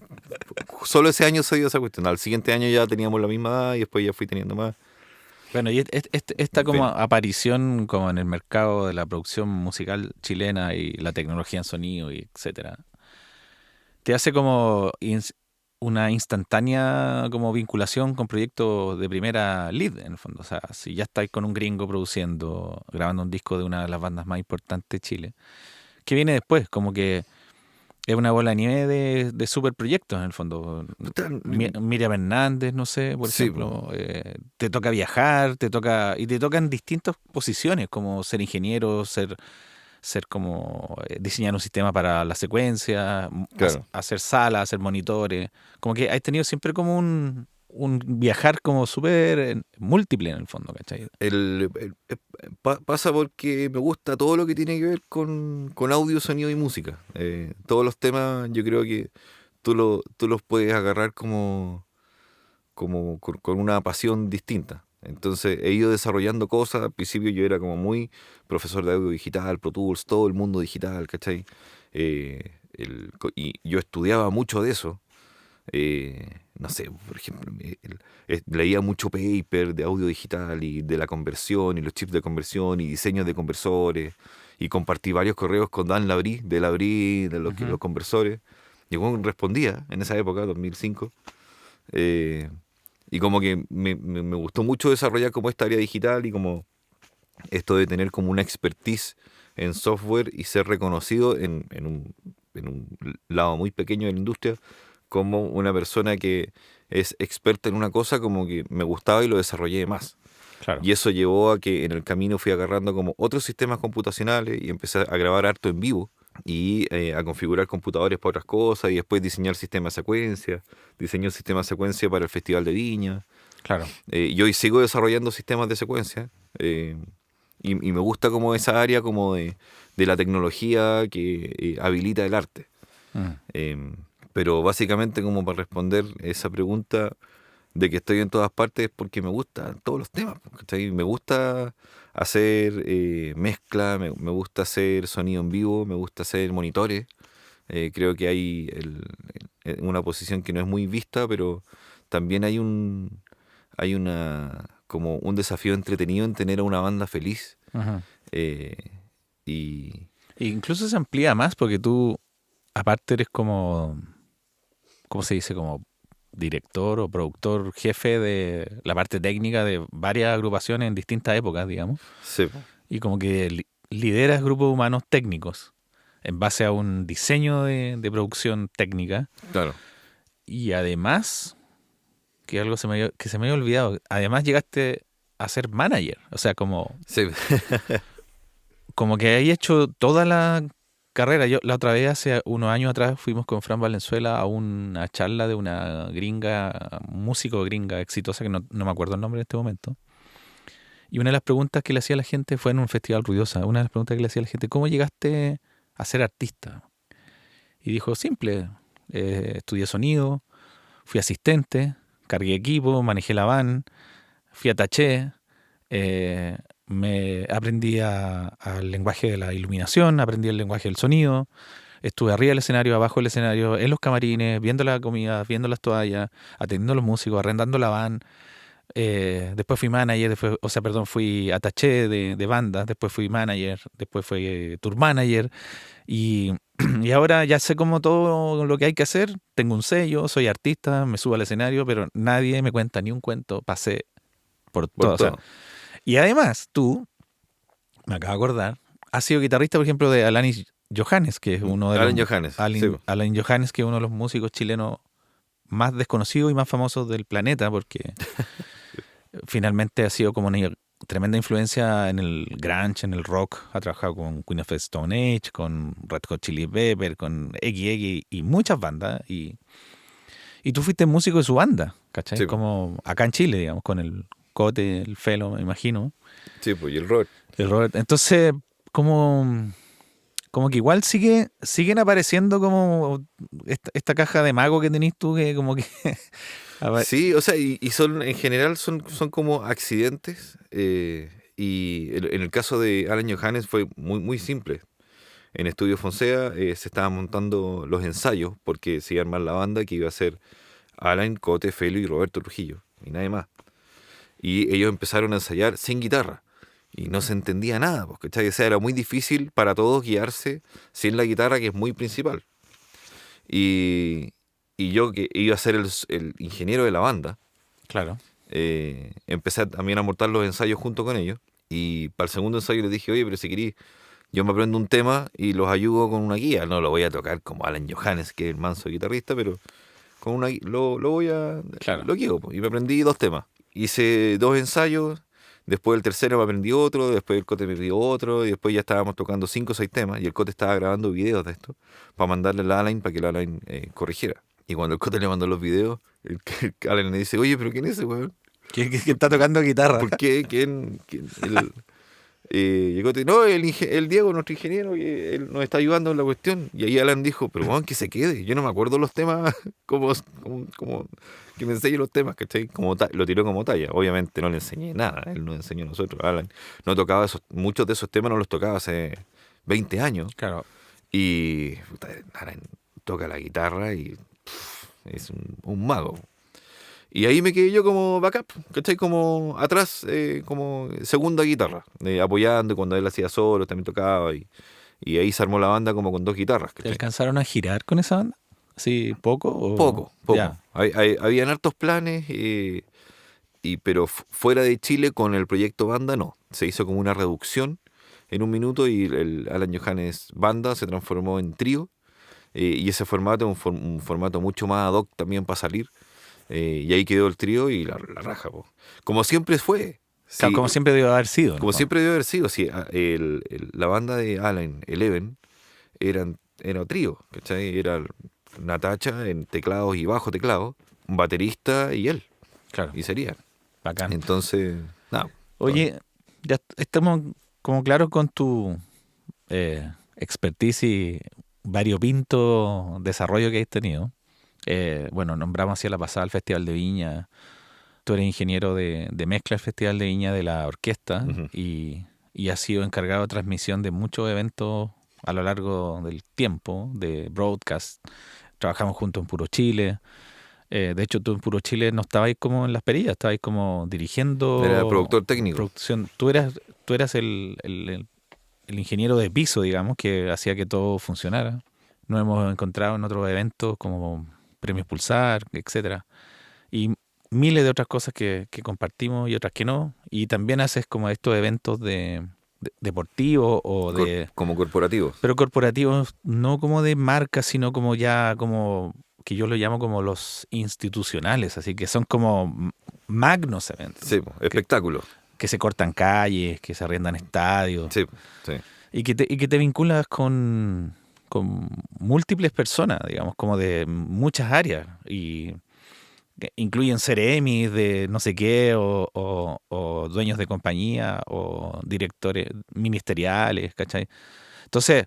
Solo ese año se dio esa cuestión. Al siguiente año ya teníamos la misma edad y después ya fui teniendo más. Bueno, y esta En como fin. aparición como en el mercado de la producción musical chilena y la tecnología en sonido y etcétera, te hace como una instantánea como vinculación con proyectos de primera lead, en el fondo. O sea, si ya estáis con un gringo produciendo, grabando un disco de una de las bandas más importantes de Chile, ¿qué viene después? Como que es una bola de nieve de super proyectos, en el fondo. Puta, Miriam Hernández, no sé, por sí, po. ejemplo, te toca viajar, y te tocan distintas posiciones, como ser ingeniero, ser como diseñar un sistema para la secuencia, Claro. hacer salas, hacer monitores. Como que has tenido siempre como un viajar como súper múltiple en el fondo, ¿cachai? Pasa porque me gusta todo lo que tiene que ver con audio, sonido y música. Todos los temas yo creo que tú los puedes agarrar como con una pasión distinta. Entonces he ido desarrollando cosas. Al principio yo era como muy profesor de audio digital, Pro Tools, todo el mundo digital, ¿cachai? Y yo estudiaba mucho de eso. No sé, por ejemplo, leía mucho paper de audio digital y de la conversión y los chips de conversión y diseños de conversores, y compartí varios correos con Dan Labrie, de Ujú. los conversores. Y Juan respondía en esa época, 2005. eh, y como que me gustó mucho desarrollar como esta área digital y como esto de tener como una expertise en software y ser reconocido en un lado muy pequeño de la industria como una persona que es experta en una cosa, como que me gustaba y lo desarrollé más. Claro. Y eso llevó a que en el camino fui agarrando como otros sistemas computacionales y empecé a grabar harto en vivo y a configurar computadores para otras cosas y después diseñar sistemas de secuencia. Diseñé un sistema de secuencia para el Festival de Viña. Claro. Y hoy sigo desarrollando sistemas de secuencia. Y me gusta como esa área como de la tecnología que habilita el arte. Mm. Pero básicamente como para responder esa pregunta de que estoy en todas partes es porque me gustan todos los temas, ¿cachai? Me gusta hacer mezcla, me gusta hacer sonido en vivo, me gusta hacer monitores. Creo que hay una posición que no es muy vista, pero también hay como un desafío entretenido en tener a una banda feliz. Ujú. eh, y E incluso se amplía más porque tú, aparte eres como, ¿cómo se dice? Como director o productor jefe de la parte técnica de varias agrupaciones en distintas épocas, digamos. sí, Y como que lideras grupos humanos técnicos en base a un diseño de producción técnica. claro, Y además, que algo que se me había olvidado, además llegaste a ser manager. O sea, sí, como que hay hecho toda la carrera. Yo la otra vez, hace unos años atrás, fuimos con Fran Valenzuela a una charla de una gringa, músico gringa exitosa, que no me acuerdo el nombre en este momento. Y una de las preguntas que le hacía a la gente fue en un festival Ruidosa. Una de las preguntas que le hacía a la gente, ¿cómo llegaste a ser artista? Y dijo, simple, estudié sonido, fui asistente, cargué equipo, manejé la van, fui a Taché, me aprendí al lenguaje de la iluminación, aprendí el lenguaje del sonido, estuve arriba del escenario, abajo del escenario, en los camarines, viendo la comida, viendo las toallas, atendiendo a los músicos, arrendando la van. Después fui manager, fui attaché de banda, después fui manager, después fui tour manager y, y ahora ya sé como todo lo que hay que hacer, tengo un sello, soy artista, me subo al escenario, pero nadie me cuenta ni un cuento, pasé por Por todo. O sea, todo. y además tú, me acabo de acordar, has sido guitarrista, por ejemplo, de Alanis Johannes, que es uno de los Alan Johannes, sí, po. Alain Johannes, que es uno de los músicos chilenos más desconocidos y más famosos del planeta, porque finalmente ha sido como una tremenda influencia en el grunge, en el rock. Ha trabajado con Queen of the Stone Age, con Red Hot Chili Pepper, con X y muchas bandas. Y tú fuiste músico de su banda, ¿cachai? Sí, po. Como acá en Chile, digamos, con el Cote, el Felo, me imagino. Sí, pues, y el Robert. El Robert. Entonces, como que igual siguen apareciendo como esta caja de mago que tenés tú, que como que... Sí, o sea, y son, en general, son como accidentes. Y en el caso de Alan Johannes fue muy, muy simple. En Estudio Fonsea se estaban montando los ensayos porque se iba a armar la banda que iba a ser Alan, Cote, Felo y Roberto Trujillo, y nadie más. Y ellos empezaron a ensayar sin guitarra y no se entendía nada, pues, ¿cachai? O sea, era muy difícil para todos guiarse sin la guitarra, que es muy principal. Y, y yo, que iba a ser el ingeniero de la banda, Claro. empecé también a montar los ensayos junto con ellos. Y para el segundo ensayo les dije, oye, pero si queréis, yo me aprendo un tema y los ayudo con una guía. No lo voy a tocar como Alan Johannes, que es el manso guitarrista, pero con lo voy a... Claro. Lo guío, pues. Y me aprendí 2 temas. Hice 2 ensayos, después el tercero me aprendí otro, después el Cote me pidió otro, y después ya estábamos tocando 5 o 6 temas, y el Cote estaba grabando videos de esto para mandarle a la Alain para que la Alain corrigiera. Y cuando el Cote le mandó los videos, el Alain le dice, oye, pero ¿quién es ese weón? Que está tocando guitarra. ¿Por qué? ¿Quién? Y el Cote, no, el Diego, nuestro ingeniero, que él nos está ayudando en la cuestión. Y ahí Alan dijo, pero weón, que se quede. Yo no me acuerdo los temas, como que me enseñe los temas, ¿cachai? Lo tiró como talla. Obviamente no le enseñé nada, él nos enseñó a nosotros. Alan no tocaba muchos de esos temas no los tocaba hace 20 años. Claro. Y puta, Alan toca la guitarra y es un mago. Y ahí me quedé yo como backup, ¿cachai? Como atrás, como segunda guitarra, apoyando cuando él hacía solo, también tocaba. Y ahí se armó la banda como con 2 guitarras, ¿Te ¿cachai? alcanzaron a girar con esa banda? ¿Sí, poco? Poco, poco. Ya, Habían hartos planes, pero fuera de Chile con el proyecto banda no. Se hizo como una reducción en un minuto y el Alan Johannes banda se transformó en trío. Y ese formato es un formato mucho más ad hoc también para salir. Y ahí quedó el trío y la raja, po. Como siempre fue. claro, Sí, como siempre debió haber sido, en el como fondo. siempre debe haber sido. Sí, la banda de Alan, Eleven, era trío, ¿cachai? Era Natacha en teclados y bajo teclado, un baterista y él, Claro, y sería. bacán. Entonces, nada. Oye, ya estamos como claros con tu expertise y variopinto desarrollo que has tenido. Bueno, nombramos hacia la pasada el Festival de Viña. Tú eres ingeniero de mezcla del Festival de Viña de la orquesta Ujú. y has sido encargado de transmisión de muchos eventos a lo largo del tiempo, de broadcast. Trabajamos juntos en Puro Chile. De hecho, tú en Puro Chile no estabas como en las perillas, estabas como Era dirigiendo productor técnico. producción. Tú eras el ingeniero de piso, digamos, que hacía que todo funcionara. Nos hemos encontrado en otros eventos como Premios Pulsar, etcétera. Y miles de otras cosas que compartimos y otras que no. Y también haces como estos eventos deportivos o Como corporativo. pero corporativos, no como de marca, sino como ya como que yo lo llamo como los institucionales, así que son como magnos eventos, Sí, po, espectáculo. que se cortan calles, que se arriendan estadios Sí, sí. y que te vinculas con con múltiples personas, digamos, como de muchas áreas, y que incluyen CRMs de no sé qué, o dueños de compañía, o directores ministeriales, ¿cachai? Entonces,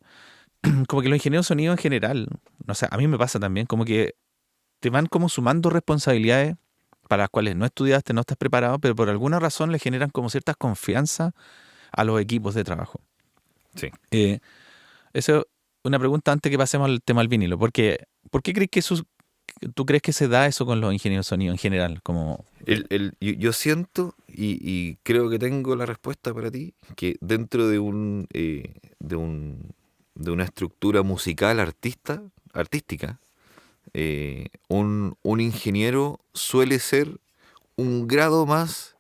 como que los ingenieros de sonido en general, no sé, a mí me pasa también, como que te van como sumando responsabilidades para las cuales no estudiaste, no estás preparado, pero por alguna razón le generan como cierta confianza a los equipos de trabajo. Sí. Eh, Eso es una pregunta antes que pasemos al tema del vinilo. ¿Por qué crees que eso, tú crees que se da eso con los ingenieros de sonido en general? Como, Yo siento y creo que tengo la respuesta para ti, que dentro de una estructura musical artística, un ingeniero suele ser un grado más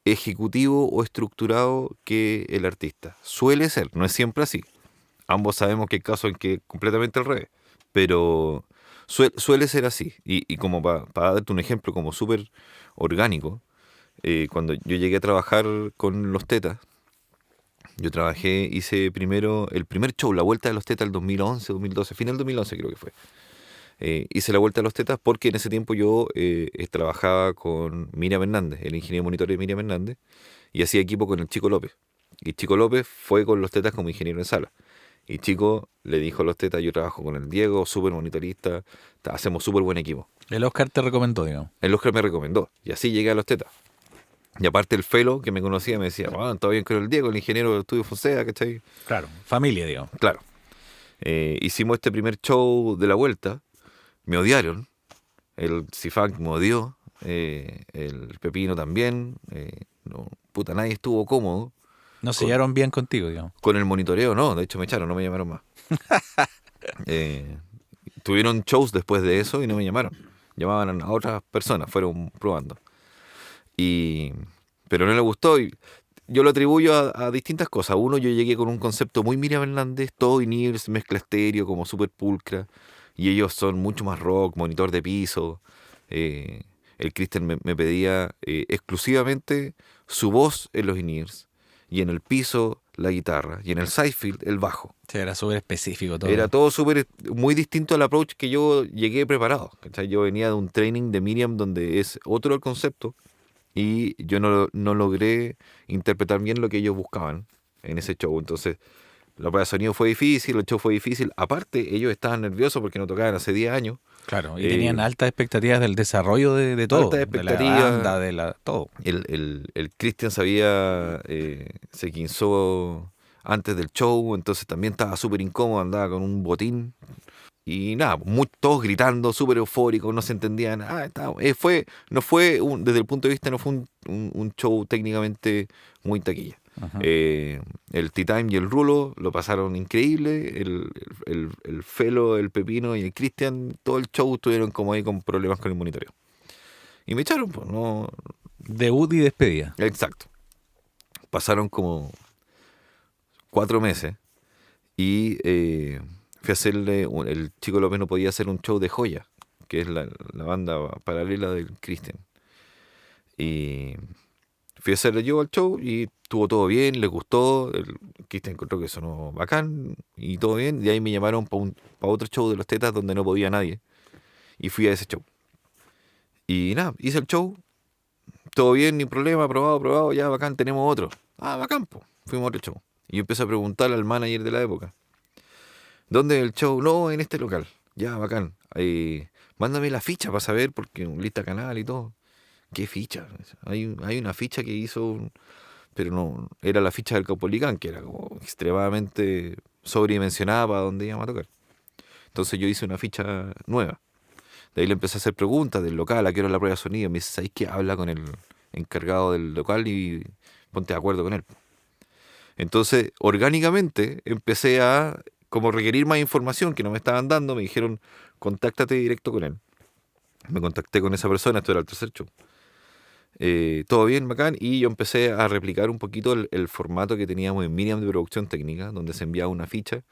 ejecutivo o estructurado que el artista. Suele ser, no es siempre así. Ambos sabemos que hay casos en que es completamente al revés, pero suele ser así. Y como para darte un ejemplo como súper orgánico, cuando yo llegué a trabajar con los Tetas, hice primero el primer show, la Vuelta de los Tetas, el 2011, 2012, final 2011 creo que fue. Hice la Vuelta de los Tetas porque en ese tiempo yo trabajaba con Miriam Hernández, el ingeniero monitor de Miriam Hernández, y hacía equipo con el Chico López. Y Chico López fue con los Tetas como ingeniero de sala. Y Chico le dijo a los Tetas, yo trabajo con el Diego, súper monitorista, hacemos súper buen equipo. el Oscar te recomendó, digamos. El Oscar me recomendó, y así llegué a los Tetas. Y aparte el Felo, que me conocía, me decía, todo bien con el Diego, el ingeniero del estudio Fonsea, ¿cachai? Claro, familia, digamos. Claro. Hicimos este primer show de la Vuelta, me odiaron, el Cifunk me odió, el Pepino también, no, puta, nadie estuvo cómodo. No se llevaron bien contigo, digamos. Con el monitoreo no, de hecho me echaron, no me llamaron más. Tuvieron shows después de eso y no me llamaron. Llamaban a otras personas, fueron probando. Pero no le gustó y yo lo atribuyo a distintas cosas. Uno, yo llegué con un concepto muy Miriam Hernández, todo in-ears, mezcla estéreo, como súper pulcra. Y ellos son mucho más rock, monitor de piso. El Christian me pedía exclusivamente su voz en los in-ears. Y en el piso, la guitarra. Y en el sidefield, el bajo. Sí, era súper específico todo. Era todo súper, muy distinto al approach que yo llegué preparado. ¿Cachai? Yo venía de un training de Miriam donde es otro el concepto. Y yo no logré interpretar bien lo que ellos buscaban en ese show. Entonces, la prueba de sonido fue difícil, el show fue difícil. Aparte, ellos estaban nerviosos porque no tocaban hace 10 años. Claro, y tenían altas expectativas del desarrollo de todo. Altas De la expectativas. banda, de la todo. El Christian se quinzó antes del show, entonces también estaba súper incómodo, andaba con un botín. Y nada, todos gritando, súper eufóricos, no se entendían. Desde el punto de vista, no fue un show técnicamente muy taquilla. Ajá. El T-Time y el Rulo lo pasaron increíble. El Felo, el Pepino y el Cristian, todo el show estuvieron como ahí con problemas con el monitoreo. Y me echaron, pues, no. Debut y despedida. Exacto. Pasaron como 4 meses y fui a hacerle. El Chico López no podía hacer un show de Joya, que es la banda paralela del Christian. Y fui a hacerle yo al show y estuvo todo bien, les gustó. El Christian encontró que sonó bacán y todo bien. Y ahí me llamaron para otro show de los Tetas donde no podía nadie. Y fui a ese show. Y nada, hice el show. Todo bien, ni problema, aprobado, ya bacán, tenemos otro. Bacán, pues. Fuimos a otro show. Y yo empecé a preguntarle al manager de la época, ¿dónde es el show? No, en este local. Ya, bacán. Mándame la ficha para saber, porque lista canal y todo. ¿Qué ficha? Hay una ficha que hizo, pero no, era la ficha del Caupolicán, que era como extremadamente sobredimensionada para donde íbamos a tocar. Entonces yo hice una ficha nueva. De ahí le empecé a hacer preguntas del local, a qué hora la prueba de sonido. Me dice, ¿sabes qué? Habla con el encargado del local y ponte de acuerdo con él. Entonces, orgánicamente, empecé a como requerir más información que no me estaban dando. Me dijeron, contáctate directo con él. Me contacté con esa persona, esto era el tercer show. Todo bien, bacán, y yo empecé a replicar un poquito el formato que teníamos en Miriam de producción técnica, donde se enviaba una ficha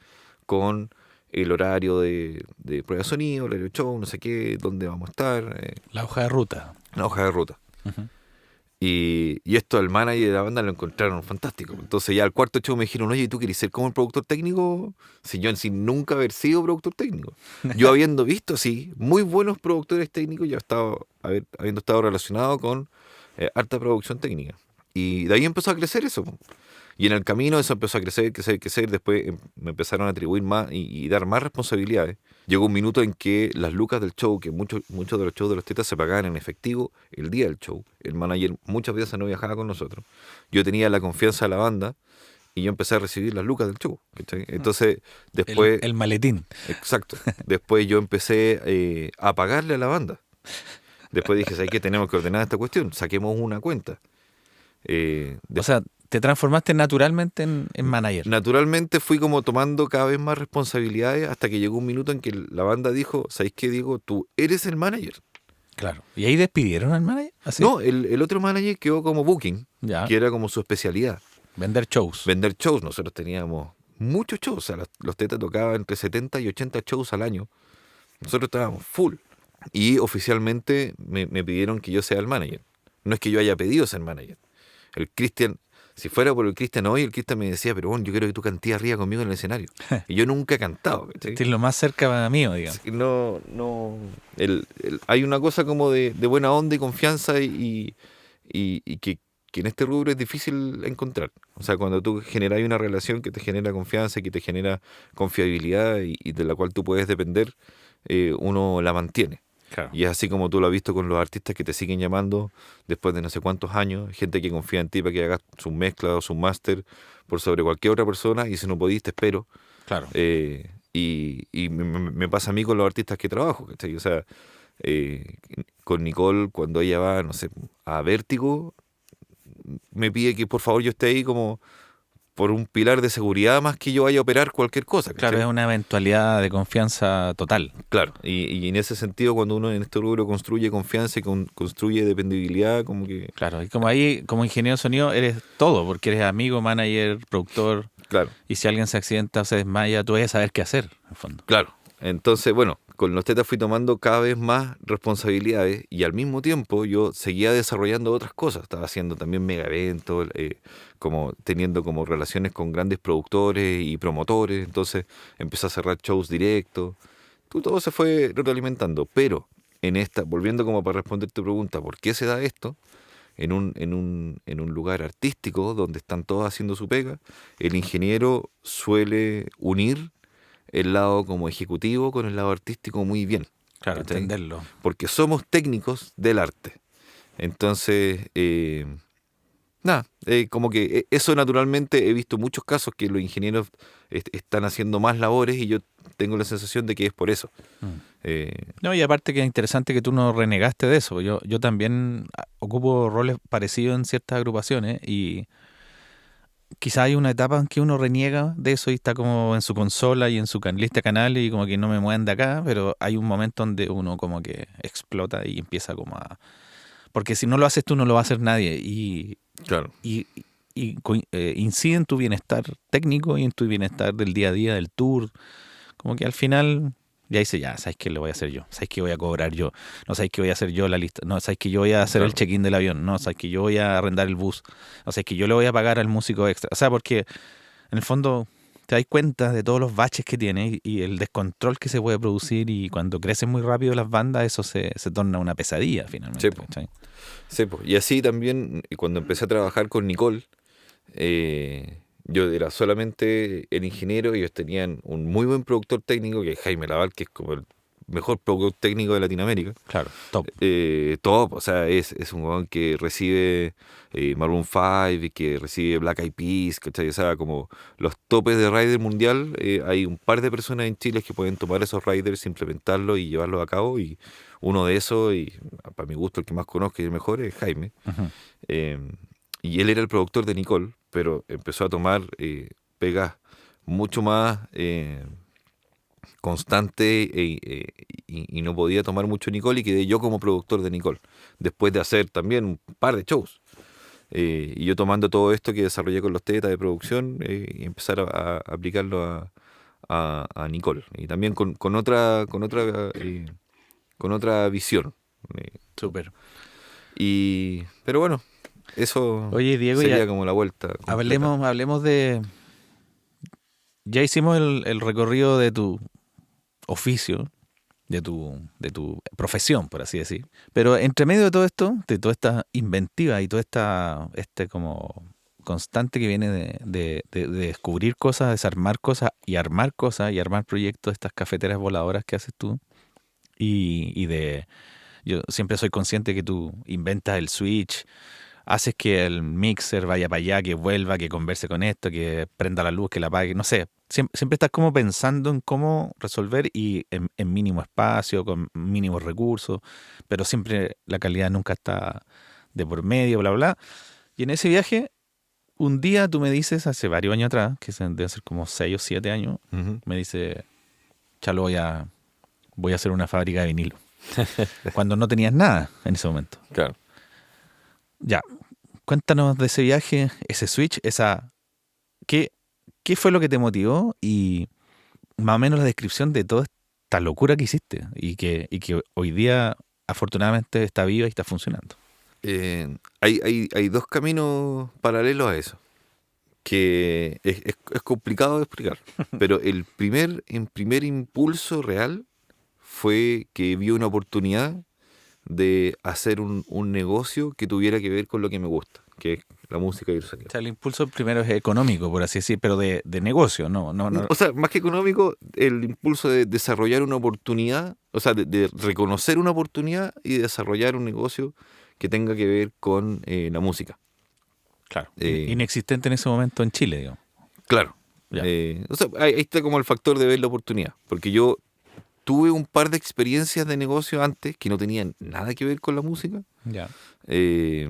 con el horario de prueba de sonido, horario de show, no sé qué, dónde vamos a estar. La hoja de ruta. Una hoja de ruta. Uh-huh. Y esto al manager de la banda lo encontraron fantástico. Entonces ya al cuarto show me dijeron, oye, ¿tú quieres ser como el productor técnico? Si yo sin nunca haber sido productor técnico. Yo habiendo visto, sí, muy buenos productores técnicos, yo habiendo estado relacionado con harta producción técnica. Y de ahí empezó a crecer eso. Y en el camino eso empezó a crecer, crecer, crecer. Después me empezaron a atribuir más y dar más responsabilidades. Llegó un minuto en que las lucas del show, que muchos de los shows de los Tetas se pagaban en efectivo el día del show. El manager muchas veces no viajaba con nosotros. Yo tenía la confianza de la banda y yo empecé a recibir las lucas del show. ¿Cachai? Entonces, después... El maletín. Exacto. Después yo empecé a pagarle a la banda. Después dije, ¿sabes qué? Tenemos que ordenar esta cuestión. Saquemos una cuenta. O sea, te transformaste naturalmente en manager. Naturalmente fui como tomando cada vez más responsabilidades hasta que llegó un minuto en que la banda dijo, ¿sabes qué, Diego? Tú eres el manager. Claro. ¿Y ahí despidieron al manager? ¿Así? No, el otro manager quedó como booking, Ya. que era como su especialidad. Vender shows. Vender shows. Nosotros teníamos muchos shows. O sea, los Tetas tocaban entre 70 y 80 shows al año. Nosotros estábamos full. Y oficialmente me pidieron que yo sea el manager. No es que yo haya pedido ser manager. El Cristian, si fuera por el Cristian hoy, el Cristian me decía, pero bueno, yo quiero que tú cantes arriba conmigo en el escenario. Y yo nunca he cantado. ¿Cachai? Este es lo más cerca mío, digamos. No. Hay una cosa como de buena onda y confianza y que en este rubro es difícil encontrar. O sea, cuando tú generas una relación que te genera confianza, que te genera confiabilidad y de la cual tú puedes depender, uno la mantiene. Claro. Y es así como tú lo has visto con los artistas que te siguen llamando después de no sé cuántos años, gente que confía en ti para que hagas sus mezclas o sus máster por sobre cualquier otra persona, y si no podís, te espero. Claro. Y me pasa a mí con los artistas que trabajo, ¿cachai? O sea, con Nicole, cuando ella va, no sé, a Vértigo, me pide que por favor yo esté ahí como por un pilar de seguridad más que yo vaya a operar cualquier cosa. ¿Cachai? Claro, es una eventualidad de confianza total. Claro, y en ese sentido cuando uno en este rubro construye confianza y construye dependibilidad, como que... Claro, y como ahí, como ingeniero de sonido, eres todo, porque eres amigo, manager, productor, Claro, y si alguien se accidenta o se desmaya, tú debes saber qué hacer, en el fondo. claro. Entonces, bueno, con los Tetas fui tomando cada vez más responsabilidades y al mismo tiempo yo seguía desarrollando otras cosas. Estaba haciendo también mega eventos, como teniendo como relaciones con grandes productores y promotores. Entonces empecé a cerrar shows directos. Todo se fue retroalimentando. Pero volviendo como para responder tu pregunta, ¿por qué se da esto? En un lugar artístico donde están todos haciendo su pega, el ingeniero suele unir el lado como ejecutivo con el lado artístico muy bien. Claro, ¿Cachai? entenderlo. Porque somos técnicos del arte. Entonces, nada, como que eso naturalmente he visto muchos casos que los ingenieros están haciendo más labores y yo tengo la sensación de que es por eso. No, y aparte que es interesante que tú no renegaste de eso. Yo también ocupo roles parecidos en ciertas agrupaciones y quizá hay una etapa en que uno reniega de eso y está como en su consola y en su lista de canales y como que no me mueven de acá, pero hay un momento donde uno como que explota y empieza como a... Porque si no lo haces tú, no lo va a hacer nadie Claro, y incide en tu bienestar técnico y en tu bienestar del día a día, del tour. Como que al final ya dice, ya, ¿sabes qué lo voy a hacer yo? ¿Sabes qué voy a cobrar yo? No, ¿sabes qué voy a hacer yo la lista? No, ¿sabes que yo voy a hacer el claro, check-in del avión? No, ¿sabes que yo voy a arrendar el bus? No, ¿sabes que yo le voy a pagar al músico extra? O sea, porque en el fondo te das cuenta de todos los baches que tiene y el descontrol que se puede producir y cuando crecen muy rápido las bandas eso se torna una pesadilla finalmente. sí, po. ¿Cachai? Sí, po. Y así también, cuando empecé a trabajar con Nicole, yo era solamente el ingeniero y ellos tenían un muy buen productor técnico, que es Jaime Laval, que es como el mejor productor técnico de Latinoamérica. Claro, top. Top, o sea, es un weón que recibe Maroon 5 y que recibe Black Eyed Peas, ¿cachai? O sea, como los topes de rider mundial, hay un par de personas en Chile que pueden tomar esos riders, implementarlos y llevarlos a cabo, y uno de esos, y para mi gusto el que más conozco y el mejor, es Jaime. Ujú. Eh, y él era el productor de Nicole, pero empezó a tomar pegas mucho más constante y no podía tomar mucho Nicole y quedé yo como productor de Nicole, después de hacer también un par de shows. Y yo tomando todo esto que desarrollé con los tetas de producción y empezar a aplicarlo a Nicole. Y también con otra visión. Eh, Súper. pero bueno, Eso Oye, Diego, sería ya como la vuelta completa. hablemos de... Ya hicimos el recorrido de tu oficio, de tu profesión, por así decir. Pero entre medio de todo esto, de toda esta inventiva y toda esta como constante que viene de descubrir cosas, desarmar cosas y armar proyectos, estas cafeteras voladoras que haces tú, y de... Yo siempre soy consciente que tú inventas el switch, haces que el mixer vaya para allá, que vuelva, que converse con esto, que prenda la luz, que la apague, no sé. Siempre estás como pensando en cómo resolver y en mínimo espacio, con mínimos recursos, pero siempre la calidad nunca está de por medio, bla, bla. Y en ese viaje, un día tú me dices, hace varios años atrás, que debe ser como 6 o 7 años, Ujú. me dice, Chalo, voy a hacer una fábrica de vinilo. Cuando no tenías nada en ese momento. Claro. Ya, cuéntanos de ese viaje, ese switch, ¿qué, qué fue lo que te motivó y más o menos la descripción de toda esta locura que hiciste y que hoy día afortunadamente está viva y está funcionando? Hay dos caminos paralelos a eso, que es complicado de explicar, pero el primer impulso real fue que vi una oportunidad de hacer un negocio que tuviera que ver con lo que me gusta, que es la música y el sonido. O sea, el impulso primero es económico, por así decir, pero de negocio, no, no, no. O sea, más que económico, el impulso de desarrollar una oportunidad, o sea, de reconocer una oportunidad y desarrollar un negocio que tenga que ver con la música. Claro, Eh, inexistente en ese momento en Chile, digamos. claro. Ya, O sea, ahí está como el factor de ver la oportunidad, porque yo tuve un par de experiencias de negocio antes que no tenían nada que ver con la música. ya. Eh,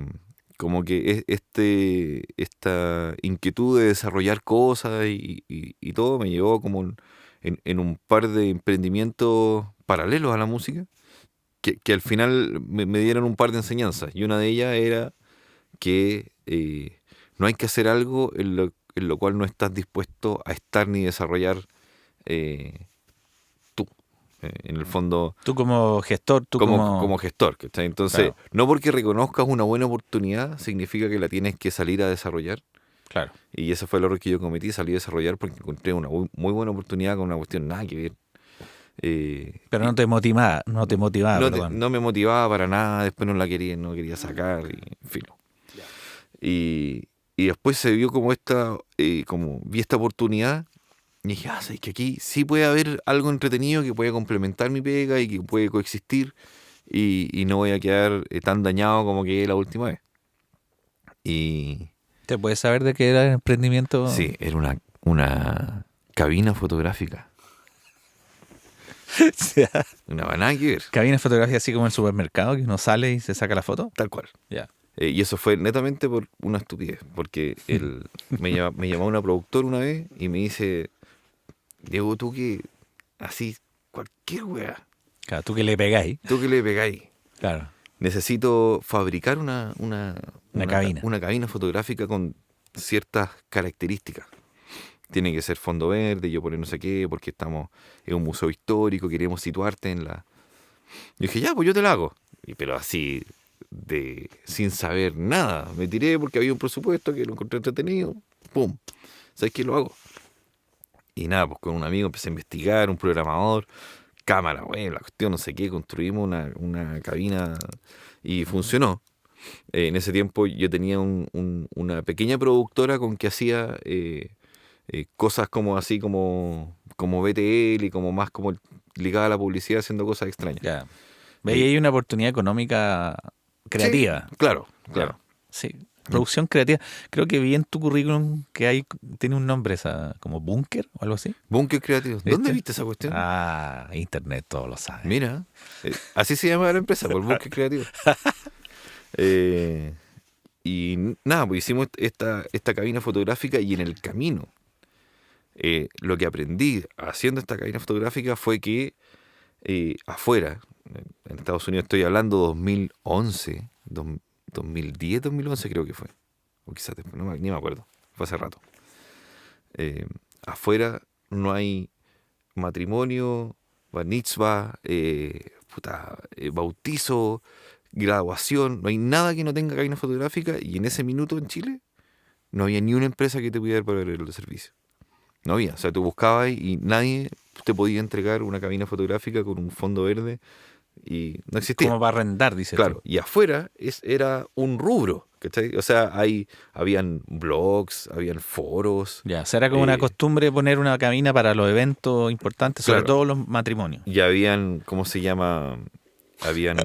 Como que esta inquietud de desarrollar cosas y todo me llevó como en un par de emprendimientos paralelos a la música que al final me dieron un par de enseñanzas. Y una de ellas era que no hay que hacer algo en lo cual no estás dispuesto a estar ni desarrollar eh, tú. En el fondo, Tú como gestor, tú como como... gestor, ¿cachai? Entonces, Claro, no porque reconozcas una buena oportunidad significa que la tienes que salir a desarrollar. claro. Y ese fue el error que yo cometí, salí a desarrollar porque encontré una muy buena oportunidad con una cuestión nada que ver. Pero Y no te motivaba, perdón. no me motivaba para nada, después no quería sacar, y en fin. Y después se vio como como vi esta oportunidad y dije, ¿sabes que aquí sí puede haber algo entretenido que puede complementar mi pega y que puede coexistir y no voy a quedar tan dañado como quedé la última vez? Y ¿Te puedes saber de qué era el emprendimiento? sí, era una cabina fotográfica, O sea, una nada que ver, cabina fotográfica así como en el supermercado, que uno sale y se saca la foto. tal cual. Ya. Y eso fue netamente por una estupidez, porque me llamó una productora una vez y me dice, Diego, tú que así, cualquier weá, Claro, tú que le pegáis. tú que le pegáis, Claro, necesito fabricar una cabina. una cabina fotográfica con ciertas características. Tiene que ser fondo verde, yo poner no sé qué, porque estamos en un museo histórico, queremos situarte en la... Yo dije, ya, pues yo te la hago. Pero así, sin saber nada. Me tiré porque había un presupuesto que lo encontré entretenido. ¡Pum! ¿Sabes qué? Lo hago. Y nada, pues con un amigo empecé a investigar, un programador, cámara, bueno, la cuestión, no sé qué, construimos una cabina y funcionó. En ese tiempo yo tenía una pequeña productora con que hacía cosas como así como BTL y como más como ligada a la publicidad haciendo cosas extrañas. Ya. Veía Eh, ahí una oportunidad económica sí, creativa. claro, Ya. claro. Sí. Producción creativa. Creo que vi en tu currículum que tiene un nombre esa, como búnker o algo así. Búnker creativo. ¿Dónde ¿Viste? viste esa cuestión? Ah, internet todo lo sabe. Mira, así se llama la empresa, por Búnker Creativo. Eh, nada, pues hicimos esta cabina fotográfica y en el camino lo que aprendí haciendo esta cabina fotográfica fue que afuera, en Estados Unidos estoy hablando 2011, 2010, 2011 creo que fue, o quizás después, ni me acuerdo, fue hace rato. Eh, Afuera no hay matrimonio, bar mitzvah, bautizo, graduación, no hay nada que no tenga cabina fotográfica, y en ese minuto en Chile no había ni una empresa que te pudiera proveer el servicio. No había, o sea, tú buscabas y nadie te podía entregar una cabina fotográfica con un fondo verde y no existía. Como para arrendar, dices Claro, tú. y afuera era un rubro, ¿cachai? O sea, habían blogs, habían foros, Ya, será como una costumbre poner una cabina para los eventos importantes, sobre claro, todo los matrimonios. y habían, ¿cómo se llama? Habían,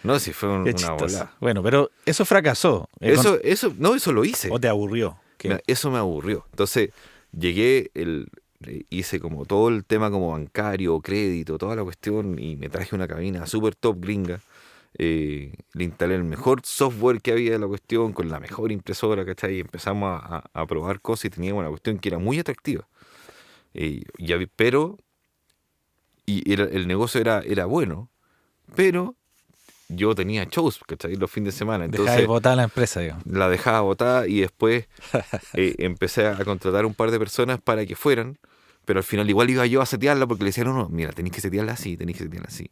no sé si fue Qué una chistoso. bola. Bueno, pero eso fracasó. Eso lo hice. ¿O te aburrió? Mira, eso me aburrió. Entonces, llegué, hice como todo el tema como bancario, crédito, toda la cuestión, y me traje una cabina super top gringa. Le instalé el mejor software que había de la cuestión, con la mejor impresora, ¿cachai? Y empezamos a probar cosas y teníamos una cuestión que era muy atractiva. Pero el negocio era bueno, pero yo tenía shows, ¿cachai? Los fines de semana. Deja de Entonces votar la empresa, digamos. la dejaba botada y después empecé a contratar un par de personas para que fueran, pero al final igual iba yo a setearla porque le decían, no, mira, tenéis que setearla así, tenéis que setearla así.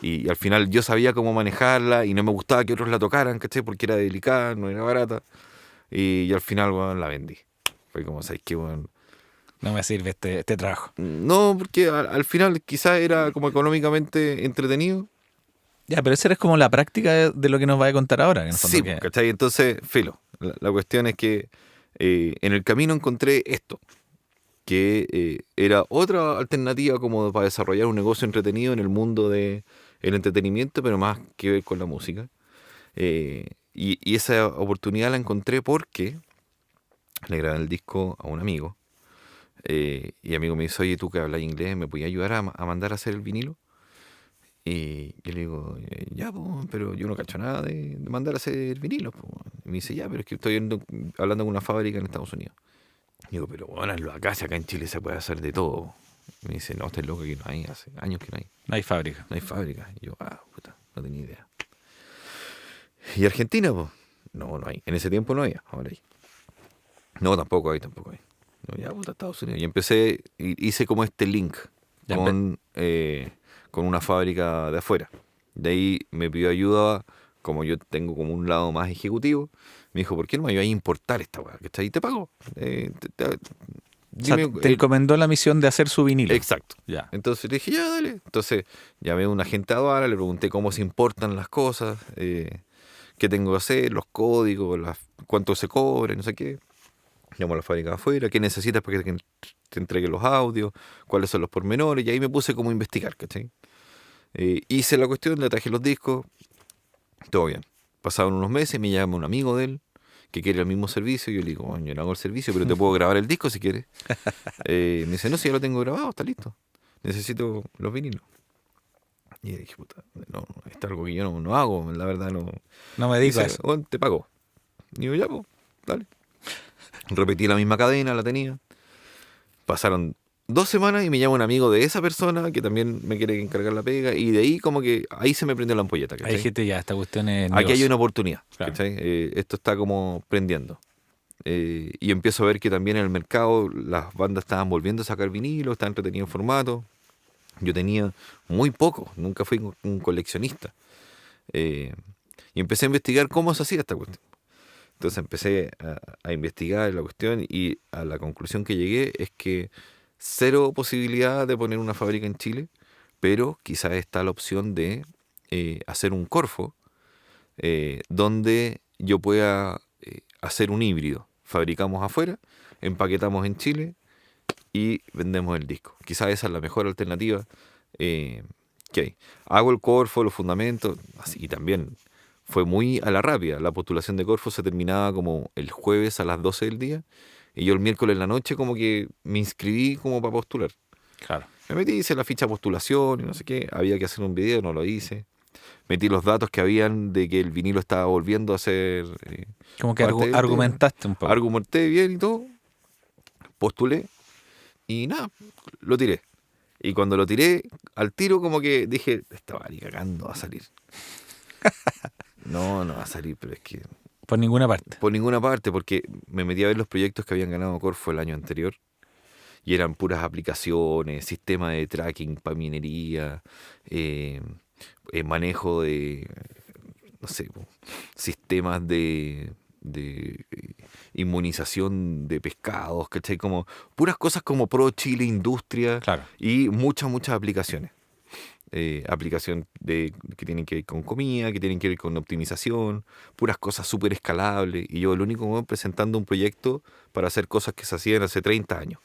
Y al final yo sabía cómo manejarla y no me gustaba que otros la tocaran, ¿cachai? Porque era delicada, no era barata. Y al final, bueno, la vendí. Fue como, ¿sabes qué, bueno? No me sirve este trabajo. No, porque al final quizás era como económicamente entretenido. Ya, pero esa es como la práctica de lo que nos va a contar ahora. En el fondo, Sí, ¿cachai? Entonces, filo. La cuestión es que en el camino encontré esto, que era otra alternativa como para desarrollar un negocio entretenido en el mundo del entretenimiento, pero más que ver con la música. Y esa oportunidad la encontré porque le grabé el disco a un amigo. Y amigo me dice, oye, tú que hablas inglés, ¿me podías ayudar a mandar a hacer el vinilo? Y yo le digo, ya, po, pero yo no cacho nada de mandar a hacer vinilos. Po. Y me dice, ya, pero es que estoy hablando con una fábrica en Estados Unidos. Y digo, pero bueno, hazlo acá, si acá en Chile se puede hacer de todo. Y me dice, no, estás loco, que no hay, hace años que no hay. no hay fábrica. No hay fábrica. Y yo, puta, no tenía idea. ¿Y Argentina, pues? No, no hay. En ese tiempo no había, ahora hay. No, tampoco hay. No, ya, puta, Estados Unidos. Y empecé, hice como este link Ya con una fábrica de afuera. De ahí me pidió ayuda, como yo tengo como un lado más ejecutivo. Me dijo, ¿por qué no me ayudas a importar esta weá? Que está ahí, te pago. O sea, te encomendó la misión de hacer su vinilo. Exacto. Ya. Entonces le dije, ya, dale. Entonces llamé a un agente de aduana, le pregunté cómo se importan las cosas, qué tengo que hacer, los códigos, cuánto se cobre, no sé qué. Llamo a la fábrica de afuera, qué necesitas para que te entregue los audios, cuáles son los pormenores, y ahí me puse como a investigar, ¿cachai? Hice la cuestión, le traje los discos, todo bien. Pasaron unos meses, me llama un amigo de él que quiere el mismo servicio, y yo le digo, bueno, yo no hago el servicio, pero te puedo grabar el disco si quieres. Me dice, no, si ya lo tengo grabado, está listo. Necesito los vinilos. Y dije, puta, no, esto es algo que yo no hago, la verdad no. No me digas eso. Bueno, te pago. Y digo, ya, pues, dale. Repetí la misma cadena, la tenía. Pasaron 2 semanas y me llama un amigo de esa persona que también me quiere encargar la pega, y de ahí como que ahí se me prendió la ampolleta, ¿cachai? Ahí dijiste ya, esta cuestión es Aquí hay negocio. una oportunidad, Claro. ¿cachai? Esto está como prendiendo. Y empiezo a ver que también en el mercado las bandas estaban volviendo a sacar vinilo, estaban entretenidos en formato. Yo tenía muy poco, nunca fui un coleccionista. Y empecé a investigar cómo se hacía esta cuestión. Entonces empecé a investigar la cuestión, y a la conclusión que llegué es que cero posibilidad de poner una fábrica en Chile, pero quizás está la opción de hacer un Corfo donde yo pueda hacer un híbrido. Fabricamos afuera, empaquetamos en Chile y vendemos el disco. Quizás esa es la mejor alternativa que hay. Hago el Corfo, los fundamentos, así, y también fue muy a la rápida. La postulación de Corfo se terminaba como el jueves a las 12 del día, y yo el miércoles en la noche como que me inscribí como para postular. Claro. Me metí, hice la ficha de postulación y no sé qué. Había que hacer un video, no lo hice. Metí los datos que habían de que el vinilo estaba volviendo a ser... Como que argumentaste un poco. Argumenté bien y todo. Postulé. Y nada, lo tiré. Y cuando lo tiré, al tiro como que dije, estaba ni cagando, va a salir. No va a salir, pero es que... Por ninguna parte. Por ninguna parte, porque me metí a ver los proyectos que habían ganado Corfo el año anterior. Y eran puras aplicaciones, sistema de tracking para minería, manejo de no sé, sistemas de inmunización de pescados, ¿cachai? Como puras cosas como Pro Chile Industria Claro. y muchas aplicaciones. Aplicación que tienen que ver con comida, que tienen que ver con optimización, puras cosas súper escalables. Y yo el único weón presentando un proyecto para hacer cosas que se hacían hace 30 años.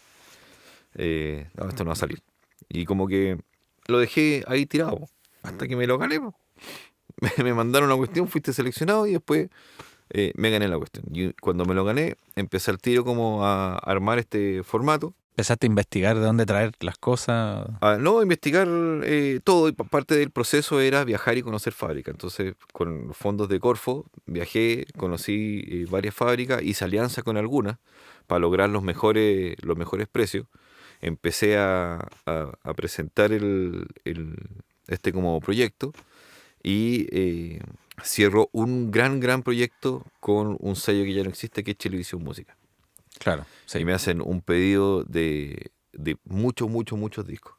No, esto no va a salir. Y como que lo dejé ahí tirado, hasta que me lo gané. Me mandaron una cuestión, fuiste seleccionado y después me gané la cuestión. Y cuando me lo gané, empecé al tiro como a armar este formato. Empezaste a investigar de dónde traer las cosas. No, investigar todo. Y parte del proceso era viajar y conocer fábricas. Entonces, con los fondos de Corfo, viajé, conocí varias fábricas, hice alianza con algunas para lograr los mejores precios. Empecé a presentar este como proyecto y cierro un gran proyecto con un sello que ya no existe, que es Chilevisión Música. Claro, sí. Y me hacen un pedido de muchos discos,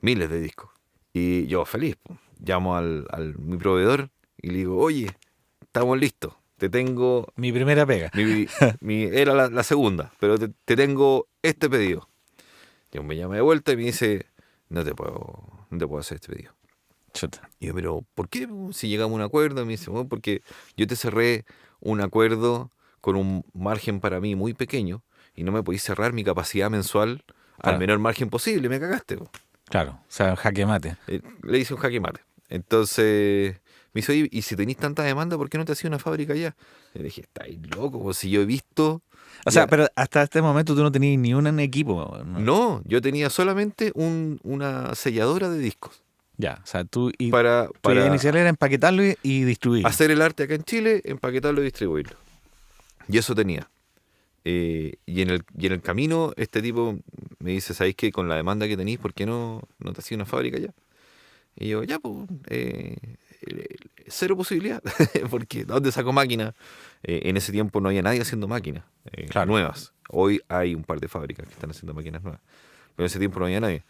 miles de discos. Y yo feliz, po. Llamo al mi proveedor y le digo, oye, estamos listos, te tengo, Mi primera pega. era la segunda, pero te tengo este pedido. Y me llama de vuelta y me dice, no te puedo hacer este pedido. Chuta. Y yo, pero ¿por qué? Si llegamos a un acuerdo, me dice, bueno, porque yo te cerré un acuerdo con un margen para mí muy pequeño y no me podéis cerrar mi capacidad mensual Claro. al menor margen posible, me cagaste. Po. Claro, o sea, jaque mate. Le hice un jaque mate. Entonces me dice, oye, y si tenéis tanta demanda, ¿por qué no te hacía una fábrica allá? Y le dije, estáis loco, pues si yo he visto... O sea, pero hasta este momento tú no tenías ni un equipo. No, yo tenía solamente una selladora de discos. Ya, o sea, tu Para idea inicial era empaquetarlo y distribuirlo. hacer el arte acá en Chile, empaquetarlo y distribuirlo. Y eso tenía. Y en el camino, este tipo me dice, ¿sabéis que con la demanda que tenéis, por qué no te hacía una fábrica ya? Y yo, ya, pues, cero posibilidad, porque ¿dónde saco máquinas? En ese tiempo no había nadie haciendo máquinas Claro. nuevas. Hoy hay un par de fábricas que están haciendo máquinas nuevas, pero en ese tiempo no había nadie.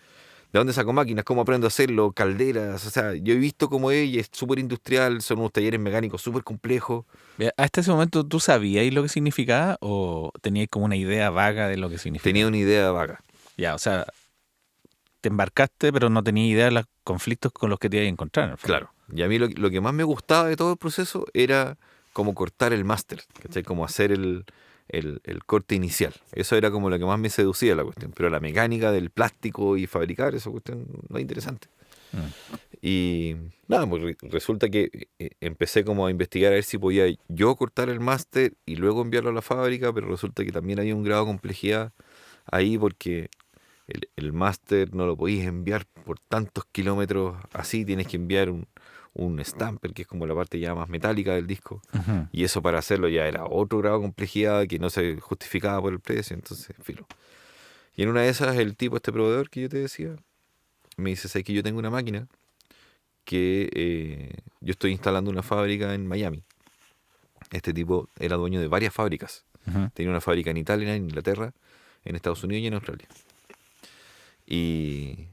¿De dónde saco máquinas? ¿Cómo aprendo a hacerlo? Calderas, o sea, yo he visto cómo ella es súper industrial, son unos talleres mecánicos súper complejos. ¿Hasta ese momento tú sabías lo que significaba o tenías como una idea vaga de lo que significaba? Tenía una idea vaga. Ya, o sea, te embarcaste, pero no tenías idea de los conflictos con los que te ibas a encontrar. En el fondo. Claro. Y a mí lo que más me gustaba de todo el proceso era como cortar el máster, ¿cachai? Como hacer el corte inicial. Eso era como lo que más me seducía de la cuestión. Pero la mecánica del plástico y fabricar esa cuestión no es interesante. Y nada, pues resulta que empecé como a investigar a ver si podía yo cortar el máster y luego enviarlo a la fábrica, pero resulta que también había un grado de complejidad ahí porque el máster no lo podéis enviar por tantos kilómetros así, tienes que enviar un stamper, que es como la parte ya más metálica del disco, Ujú. y eso para hacerlo ya era otro grado de complejidad que no se justificaba por el precio, entonces, filo. Y en una de esas, el tipo, este proveedor que yo te decía, me dice, ¿sabes que yo tengo una máquina que yo estoy instalando una fábrica en Miami? Este tipo era dueño de varias fábricas. Ujú. Tenía una fábrica en Italia, en Inglaterra, en Estados Unidos y en Australia. Y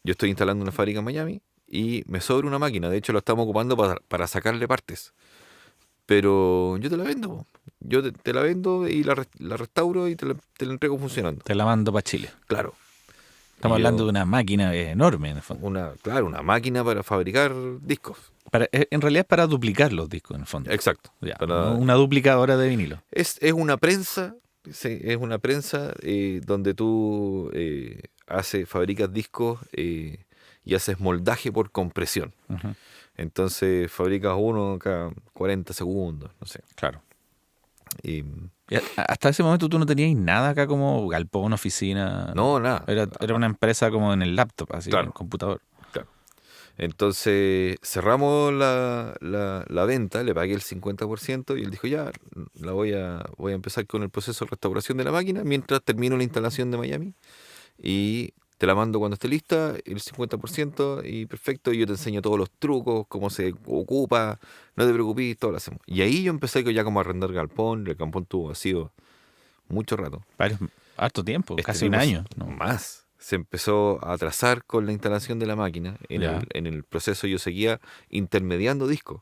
yo estoy instalando una fábrica en Miami y me sobra una máquina. De hecho, la estamos ocupando para sacarle partes. Pero yo te la vendo. Po. Yo te la vendo y la restauro y te la entrego funcionando. Te la mando para Chile. Claro. Estamos Y yo, hablando de una máquina enorme, en el fondo. una máquina para fabricar discos. En realidad es para duplicar los discos, en el fondo. Exacto. Ya, Para- no una duplicadora de vinilo. Es una prensa. Sí, es una prensa donde tú fabricas discos y haces moldaje por compresión. Ujú. Entonces fabricas uno cada 40 segundos, no sé. Claro. Y, Y hasta ese momento tú no tenías nada acá como galpón, oficina. no, nada. Era una empresa como en el laptop, así, Claro. en el computador. Claro. Entonces cerramos la venta, le pagué el 50% y él dijo, ya, voy a empezar con el proceso de restauración de la máquina mientras termino la instalación de Miami y te la mando cuando esté lista, el 50% y perfecto, y yo te enseño todos los trucos, cómo se ocupa, no te preocupes, todo lo hacemos. Y ahí yo empecé ya como a arrendar galpón, el galpón tuvo vacío mucho rato. Harto tiempo, Este casi un tipo año. ¿No? Más. Se empezó a atrasar con la instalación de la máquina. Ya. En el proceso yo seguía intermediando discos.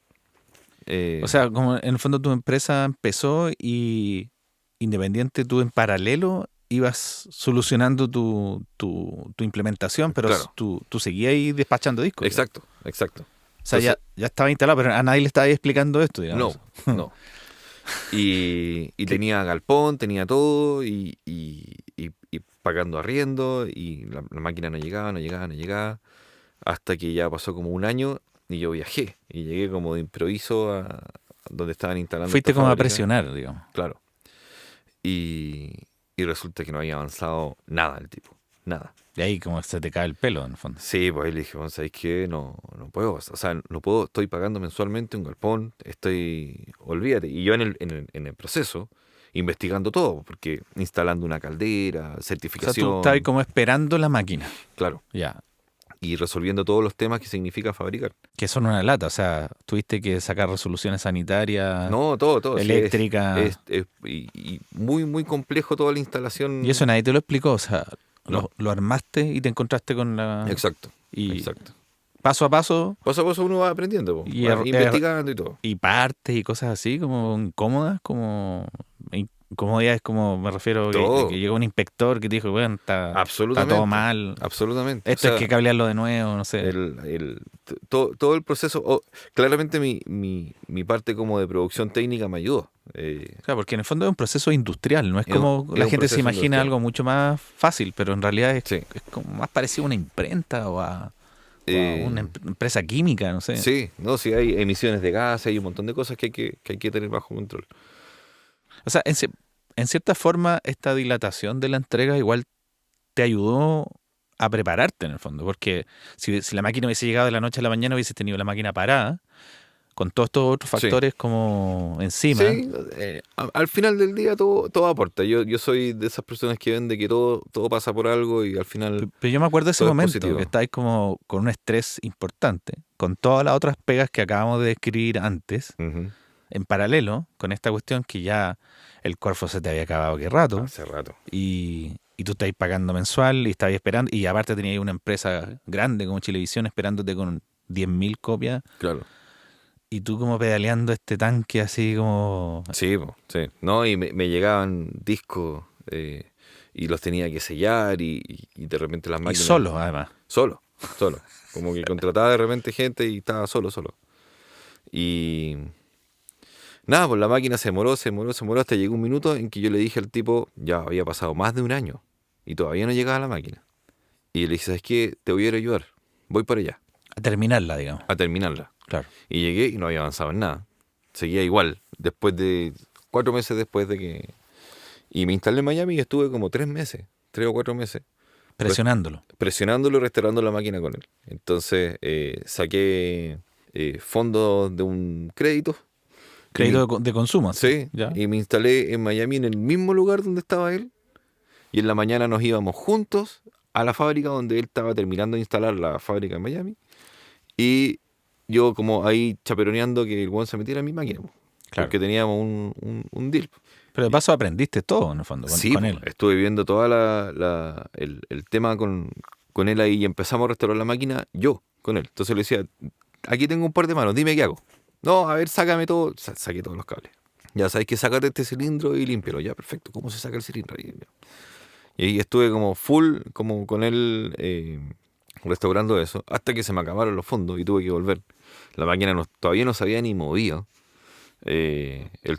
O sea, como en el fondo tu empresa empezó y independiente tú en paralelo ibas solucionando tu implementación, pero claro, tú seguías ahí despachando discos, digamos. exacto, exacto. O sea, Entonces, ya estaba instalado, pero a nadie le estaba explicando esto, digamos. no, no. Y Que- tenía galpón, tenía todo, y pagando arriendo, y la máquina no llegaba, no llegaba, no llegaba, hasta que ya pasó como un año y yo viajé, y llegué como de improviso a donde estaban instalando esta Fuiste como a fábrica, presionar, digamos. claro, y, y resulta que no había avanzado nada el tipo, nada. Y ahí como se te cae el pelo, en el fondo. Sí, pues ahí le dije, bueno, ¿sabes qué? No, no puedo, o sea, no puedo, estoy pagando mensualmente un galpón, olvídate. Y yo en el proceso, investigando todo, porque instalando una caldera, O sea, tú estabas certificación, como esperando la máquina. claro, Ya. y resolviendo todos los temas que significa fabricar. Que son una lata. O sea, tuviste que sacar resoluciones sanitarias, No, todo, sí, eléctricas. y muy, muy complejo toda la Y eso instalación. nadie te lo explicó. O sea, No, lo armaste y te encontraste con la. exacto, Y exacto. paso a paso, Paso a paso uno va aprendiendo, po, y, va investigando y todo. y partes y cosas así, como incómodas, como. Incomodidades, como me refiero que Todo, llegó un inspector que te dijo, bueno, está todo absolutamente, mal. absolutamente. O Esto hay sea, que cablearlo de nuevo, no sé. todo el proceso, claramente mi parte como de producción técnica me ayudó. Claro, porque en el fondo es un proceso industrial, no es Es un, como es la un gente se proceso imagina industrial. algo mucho más fácil, pero en realidad Sí, es como más parecido a una imprenta o a una eh, empresa química, no sé. sí, no, sí hay emisiones de gas, hay un montón de cosas que hay que tener bajo control. O sea, en cierta forma, esta dilatación de la entrega igual te ayudó a prepararte en el fondo, porque si la máquina hubiese llegado de la noche a la mañana, hubiese tenido la máquina parada, con todos estos otros Sí, factores como encima. sí, al final del día todo aporta. Yo soy de esas personas que ven de que todo pasa por algo y al final Pero yo me acuerdo de ese todo es momento, que positivo. estáis como con un estrés importante, con todas las otras pegas que acabamos de describir antes, Ujú. en paralelo con esta cuestión que ya el Corfo se te había acabado qué rato, Hace rato. y tú estás pagando mensual y estabas esperando, y aparte tenías una empresa grande como Chilevisión esperándote con 10.000 copias, Claro. y tú como pedaleando este tanque así como. Sí, po, sí. No, y me llegaban discos y los tenía que sellar y de repente las Y máquinas solo, además. solo, solo. Como que contrataba de repente gente y estaba solo. Y nada, pues la máquina se demoró hasta llegó un minuto en que yo le dije al tipo, ya había pasado más de un año y todavía no llegaba la máquina. Y le dije, ¿sabes qué? Te voy a ir a ayudar. Voy para allá, A terminarla, digamos. a terminarla. Claro. Y llegué y no había avanzado en nada. Seguía igual, después de 4 meses después de que. Y me instalé en Miami y estuve como 3 meses, 3 o 4 meses, res- Presionándolo. presionándolo y restaurando la máquina con él. Entonces saqué fondos de un crédito y Crédito de consumo, así. sí, ¿Ya? y me instalé en Miami en el mismo lugar donde estaba él. Y en la mañana nos íbamos juntos a la fábrica donde él estaba terminando de instalar la fábrica en Miami. Y yo como ahí chaperoneando que el weón se metiera en mi máquina, po, Claro. porque teníamos un deal. Pero de paso aprendiste todo, en el fondo, Sí, con po, él. estuve viendo toda el tema con él ahí y empezamos a restaurar la máquina yo con él. Entonces le decía, aquí tengo un par de manos, dime qué hago. No, a ver, sácame todo. Saqué todos los cables. Ya sabes que sacate este cilindro y límpialo. Ya, perfecto. ¿Cómo se saca el cilindro? Y ahí estuve como full, como con él restaurando eso, hasta que se me acabaron los fondos y tuve que volver. La máquina todavía no se había ni movido. Eh, el-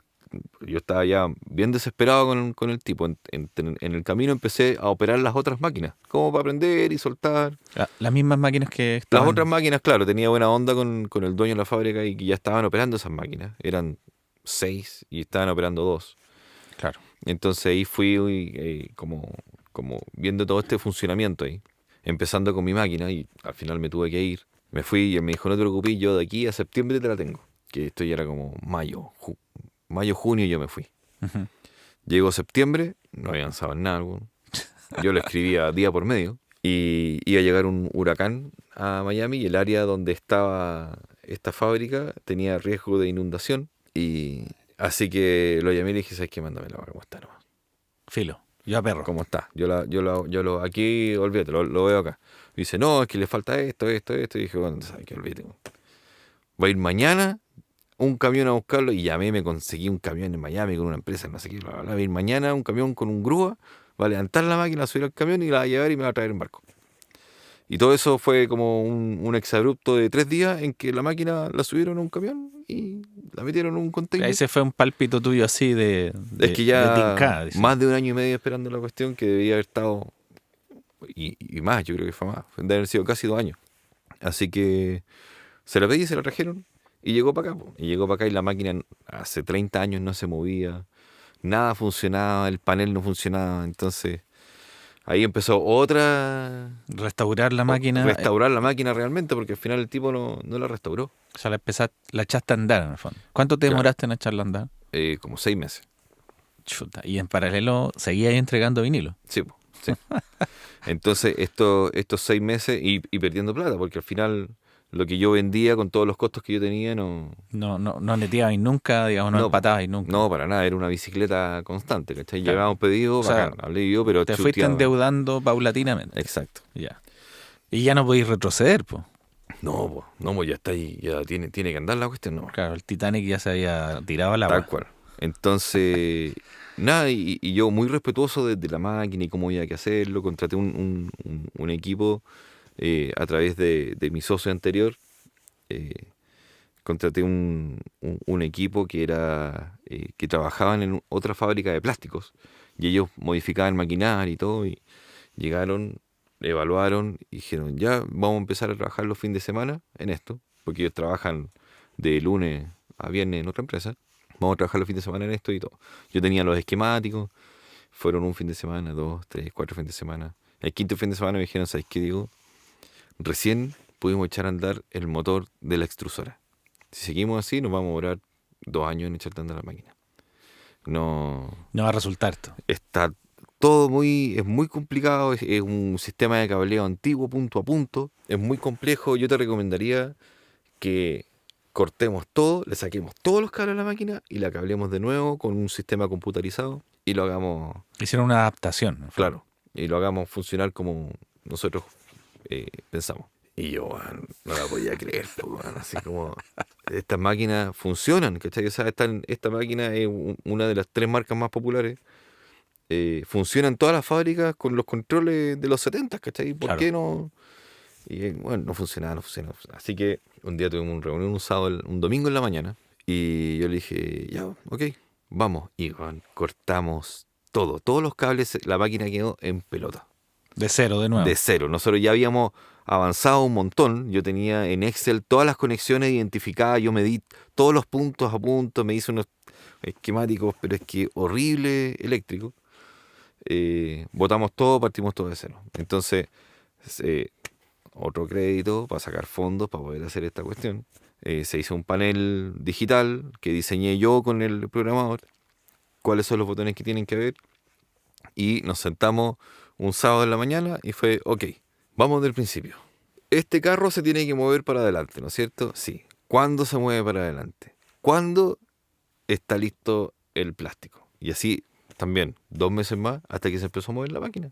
yo estaba ya bien desesperado con el tipo. En el camino empecé a operar las otras máquinas, como para aprender y soltar. Las mismas máquinas que Las otras estaban. máquinas, claro, tenía buena onda con el dueño de la fábrica y que ya estaban operando esas máquinas. Eran 6 y estaban operando 2. Claro. Entonces ahí fui como viendo todo este funcionamiento ahí. Empezando con mi máquina y al final me tuve que ir. Me fui y él me dijo, no te preocupes, yo de aquí a septiembre te la tengo. Que esto ya era como mayo, junio yo me fui. Ujú. Llegó septiembre, no había avanzado en nada. Weón. Yo lo escribía día por medio. Y iba a llegar un huracán a Miami y el área donde estaba esta fábrica tenía riesgo de inundación. Y así que lo llamé y le dije, ¿sabes qué? Mándame la vaca, ¿cómo está nomás? Filo. Yo a perro. ¿Cómo está? Aquí, olvídate, lo veo acá. Y dice, no, es que le falta esto. Y dije, bueno, ¿sabes qué? Olvídate. Va a ir mañana un camión a buscarlo y llamé, me conseguí un camión en Miami con una empresa, no sé qué, va a ir mañana un camión con un grúa, va a levantar la máquina, va a subir al camión y la va a llevar y me va a traer en barco. Y todo eso fue como un exabrupto de 3 días en que la máquina la subieron a un camión y la metieron en un container. Ese fue un pálpito tuyo así Es que de ya tincada, dice. más de 1 año y medio esperando la cuestión que debía haber estado, y más, yo creo que fue más, debe haber sido casi 2 años. Así que se la pedí y se la trajeron y llegó para acá. Y llegó para acá y la máquina hace 30 años no se movía, nada funcionaba, el panel no funcionaba. Entonces ahí empezó Restaurar la máquina, restaurar la máquina realmente, porque al final el tipo no la restauró. o sea, la echaste a andar en el fondo. ¿Cuánto te Claro. demoraste en echarla a andar? Como 6 meses. Chuta. Y en paralelo seguías ahí entregando vinilo. Sí, po, sí. Entonces estos 6 meses y perdiendo plata, porque al final lo que yo vendía con todos los costos que yo tenía No neteabas nunca, digamos, no no, empatabas nunca. no, para nada, era una bicicleta constante, ¿cachai? Claro. Llegaba un pedido, O sea, bacán, hablé yo, pero te fuiste chuteaba. endeudando paulatinamente. Exacto. Ya. Y ya no podéis retroceder, pues. No, pues ya está ahí, ya tiene que andar la cuestión, no. Claro, el Titanic ya se había tirado al Tal agua. cual. Entonces, nada, y yo muy respetuoso de la máquina y cómo había que hacerlo, contraté un equipo a través de mi socio anterior, contraté un equipo que era que trabajaban en otra fábrica de plásticos y ellos modificaban maquinaria y todo y llegaron, evaluaron y dijeron ya vamos a empezar a trabajar los fines de semana en esto, porque ellos trabajan de lunes a viernes en otra empresa. Vamos a trabajar los fines de semana en esto y todo. Yo tenía los esquemáticos, fueron un fin de semana, 2, 3, 4 fines de semana. El quinto fin de semana me dijeron, ¿sabes qué, Diego? Recién pudimos echar a andar el motor de la extrusora. Si seguimos así, nos vamos a demorar 2 años en echar a andar la máquina. No va a resultar esto. está todo es muy complicado, es un sistema de cableado antiguo, punto a punto, es muy complejo. Yo te recomendaría que cortemos todo, le saquemos todos los cables a la máquina y la cablemos de nuevo con un sistema computarizado y lo hagamos, Hicieron una adaptación. En el fondo. claro, y lo hagamos funcionar como nosotros pensamos. Y yo, no la podía creer, así como estas máquinas funcionan, ¿cachai? O sea, esta máquina es una de las 3 marcas más populares. Funciona en todas las fábricas con los controles de los 70, ¿cachai? ¿Por Claro. qué no? Y bueno, no funcionaba. Así que un día tuvimos una reunión un domingo en la mañana y yo le dije, ya, ok, vamos. Y cortamos todos los cables, la máquina quedó en pelota. De cero, de nuevo. De cero. Nosotros ya habíamos avanzado un montón. Yo tenía en Excel todas las conexiones identificadas. Yo medí todos los puntos a punto. Me hice unos esquemáticos, pero es que horrible eléctrico. Botamos todo, partimos todo de cero. Entonces, otro crédito para sacar fondos para poder hacer esta cuestión. Se hizo un panel digital que diseñé yo con el programador. Cuáles son los botones que tienen que ver. Y nos sentamos un sábado en la mañana y fue, ok, vamos del principio. Este carro se tiene que mover para adelante, ¿no es cierto? Sí. ¿Cuándo se mueve para adelante? ¿Cuándo está listo el plástico? Y así también 2 meses más hasta que se empezó a mover la máquina.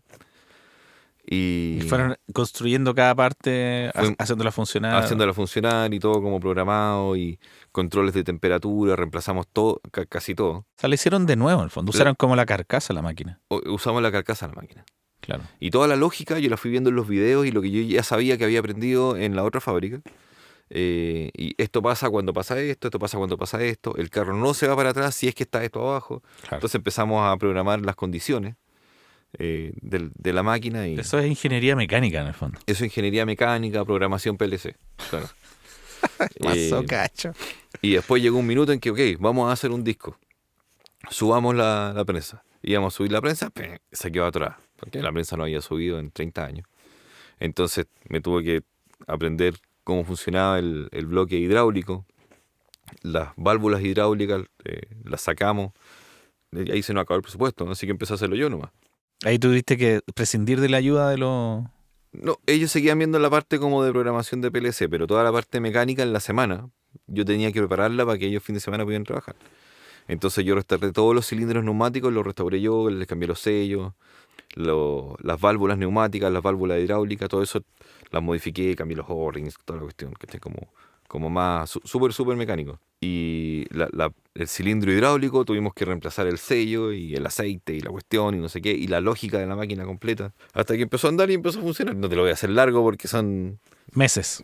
Y fueron construyendo cada parte, haciéndola funcionar. Y todo como programado y controles de temperatura, reemplazamos todo, casi todo. O sea, la hicieron de nuevo, en el fondo. Usaron como la carcasa la máquina. Usamos la carcasa de la máquina. Claro. Y toda la lógica yo la fui viendo en los videos y lo que yo ya sabía que había aprendido en la otra fábrica. Y esto pasa cuando pasa esto pasa cuando pasa esto. El carro no se va para atrás si es que está esto abajo. Claro. Entonces empezamos a programar las condiciones de la máquina. Y eso es ingeniería mecánica, en el fondo. Eso es ingeniería mecánica, programación PLC. Claro. Pasó cacho. Y después llegó un minuto en que, ok, vamos a hacer un disco. Subamos la prensa. Íbamos a subir la prensa, se quedó atrás. Porque la prensa no había subido en 30 años. Entonces me tuve que aprender cómo funcionaba el bloque hidráulico. Las válvulas hidráulicas las sacamos. Y ahí se nos acabó el presupuesto, así que empecé a hacerlo yo nomás. Ahí tuviste que prescindir de la ayuda de los... No, ellos seguían viendo la parte como de programación de PLC, pero toda la parte mecánica en la semana yo tenía que prepararla para que ellos fin de semana pudieran trabajar. Entonces yo restauré todos los cilindros neumáticos, los restauré yo, les cambié los sellos, las válvulas neumáticas, las válvulas hidráulicas, todo eso las modifiqué, cambié los O-rings, toda la cuestión, que esté como más súper mecánico. y el cilindro hidráulico, tuvimos que reemplazar el sello y el aceite y la cuestión y no sé qué, y la lógica de la máquina completa, hasta que empezó a andar y empezó a funcionar. No te lo voy a hacer largo porque son Meses.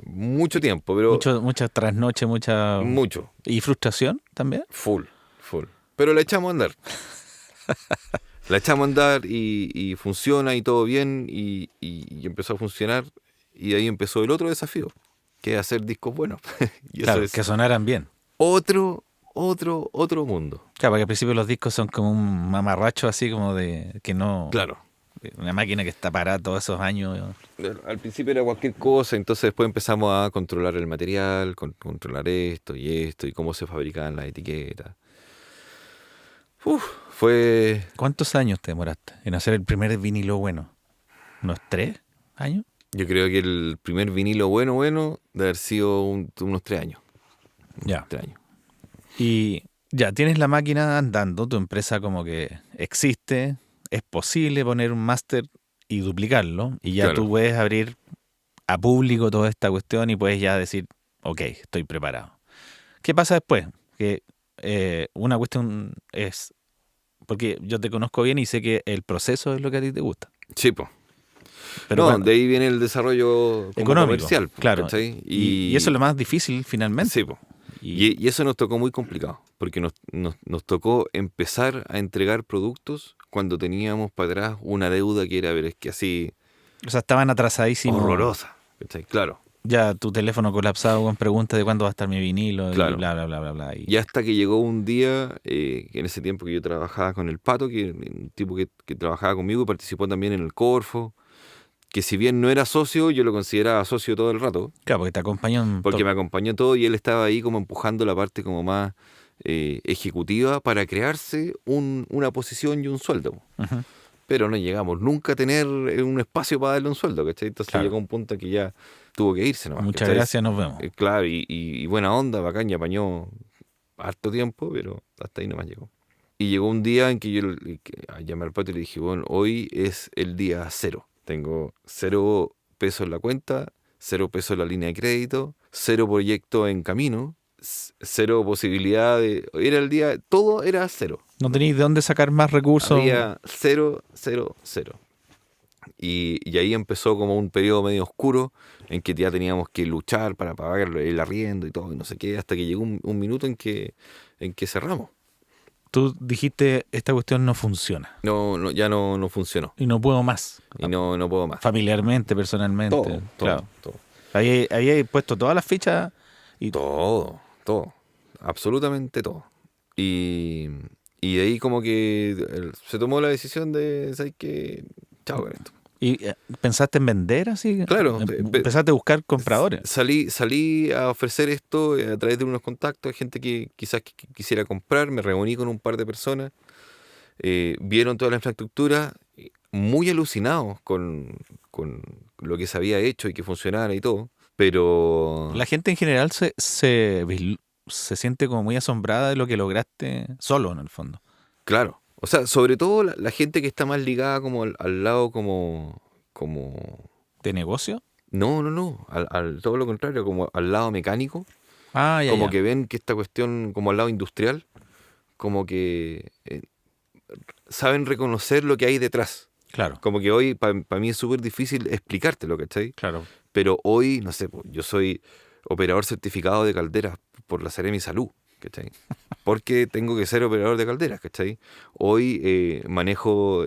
mucho tiempo, pero Mucha trasnoche, mucha... mucho, ¿Y frustración también? full. Pero la echamos a andar. La echamos a andar y funciona y todo bien y empezó a funcionar y de ahí empezó el otro desafío, que es hacer discos buenos. Y Claro, eso es que sonaran bien. otro mundo. Claro, porque al principio los discos son como un mamarracho así como de que no... Claro. Una máquina que está parada todos esos años. Al principio era cualquier cosa, entonces después empezamos a controlar el material, controlar esto y cómo se fabricaban las etiquetas. Fue... ¿Cuántos años te demoraste en hacer el primer vinilo bueno? ¿Unos 3 años? Yo creo que el primer vinilo bueno de haber sido unos 3 años. Ya. 3 años. Y ya tienes la máquina andando, tu empresa como que existe, es posible poner un máster y duplicarlo, y ya Claro. tú puedes abrir a público toda esta cuestión y puedes ya decir, ok, estoy preparado. ¿Qué pasa después? Que una cuestión es, porque yo te conozco bien y sé que el proceso es lo que a ti te gusta. Sí, pues. Pero No, bueno, de ahí viene el desarrollo como económico, comercial. Po, claro. ¿cachai? Y eso es lo más difícil finalmente. Sí, po. Y eso nos tocó muy complicado, porque nos tocó empezar a entregar productos cuando teníamos para atrás una deuda que era, pero es que así, O sea, estaban atrasadísimos. horrorosa. ¿Cachai? Claro. Ya tu teléfono colapsado con preguntas de cuándo va a estar mi vinilo y Claro. bla, bla, bla, bla, bla. Y hasta que llegó un día, que en ese tiempo que yo trabajaba con el Pato, que un tipo que trabajaba conmigo y participó también en el Corfo, que si bien no era socio, yo lo consideraba socio todo el rato, Claro, porque te acompañó en porque me acompañó todo y él estaba ahí como empujando la parte como más ejecutiva para crearse una posición y un sueldo. Ujú. Pero no llegamos nunca a tener un espacio para darle un sueldo, ¿cachai? Entonces Claro. llegó un punto en que ya tuvo que irse nomás. Muchas ¿cachai? gracias, nos vemos. Claro, y buena onda, bacán, y apañó harto tiempo, pero hasta ahí nomás llegó. Y llegó un día en que yo llamé al Pato y le dije, bueno, hoy es el día 0. Tengo 0 pesos en la cuenta, 0 pesos en la línea de crédito, 0 proyecto en camino, 0 posibilidad de... Era el día, todo era 0. No tenéis de dónde sacar más recursos. Había 0, 0, 0. Y ahí empezó como un periodo medio oscuro en que ya teníamos que luchar para pagar el arriendo y todo, y no sé qué, hasta que llegó un minuto en que cerramos. Tú dijiste, esta cuestión no funciona. Ya no funcionó. Y no puedo más. Y no puedo más. Familiarmente, personalmente. Todo, Claro. todo. Había puesto todas las fichas y Todo, absolutamente todo. Y de ahí como que se tomó la decisión de, ¿sabes qué? Chao con esto. ¿pensaste en vender así? Claro. ¿Empezaste a buscar compradores? Salí a ofrecer esto a través de unos contactos, de gente que quizás quisiera comprar, me reuní con un par de personas, vieron toda la infraestructura, muy alucinados con lo que se había hecho y que funcionara y todo, pero... La gente en general se siente como muy asombrada de lo que lograste solo, en el fondo. Claro, o sea, sobre todo la gente que está más ligada como al lado como... ¿De negocio? No, al todo lo contrario, como al lado mecánico, Ah, ya, como ya. que ven que esta cuestión como al lado industrial, como que saben reconocer lo que hay detrás. Claro, Como que hoy para mí es súper difícil explicártelo, ¿cachai? claro. Pero hoy, no sé, yo soy operador certificado de calderas por la Seremi Salud, ¿cachai? Porque tengo que ser operador de calderas, ¿cachai? Hoy manejo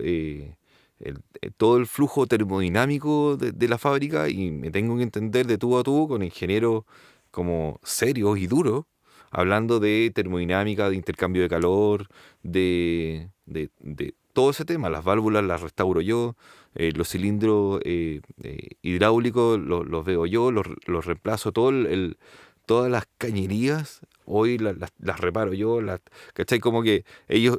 todo el flujo termodinámico de la fábrica y me tengo que entender de tú a tú con ingenieros como serios y duros, hablando de termodinámica, de intercambio de calor, de todo ese tema. Las válvulas las restauro yo, los cilindros hidráulicos los veo yo, los reemplazo, todas las cañerías, hoy las reparo yo, ¿cachai? Como que ellos,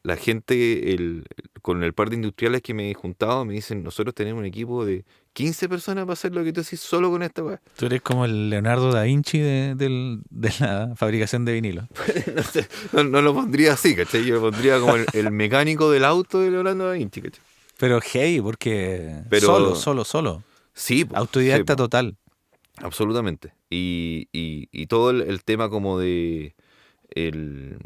la gente, con el par de industriales que me he juntado, me dicen, nosotros tenemos un equipo de 15 personas para hacer lo que tú haces solo con esta weá. Tú eres como el Leonardo da Vinci de la fabricación de vinilo. No sé, no lo pondría así, ¿cachai? Yo lo pondría como el mecánico del auto de Leonardo da Vinci, ¿cachai? Pero hey, porque Pero- solo. Sí, po, Autodidacta sí, po. total. absolutamente. Y todo el tema como de el,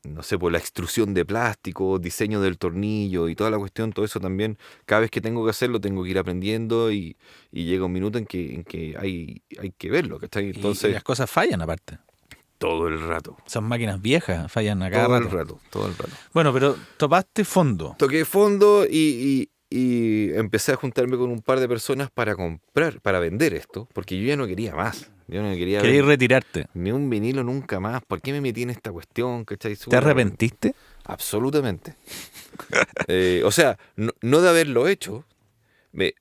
no sé, por la extrusión de plástico, diseño del tornillo y toda la cuestión, todo eso también, cada vez que tengo que hacerlo, tengo que ir aprendiendo y llega un minuto en que hay que verlo, ¿cachai? Y Entonces, las cosas fallan aparte. todo el rato, Son máquinas viejas, fallan a cada rato. todo el rato. Bueno, pero topaste fondo. Toqué fondo y empecé a juntarme con un par de personas para comprar, para vender esto, porque yo ya no quería más. Yo no quería ver Querías retirarte. ni un vinilo nunca más. ¿Por qué me metí en esta cuestión? ¿Cachai? ¿Te arrepentiste? Absolutamente. O sea, no de haberlo hecho, me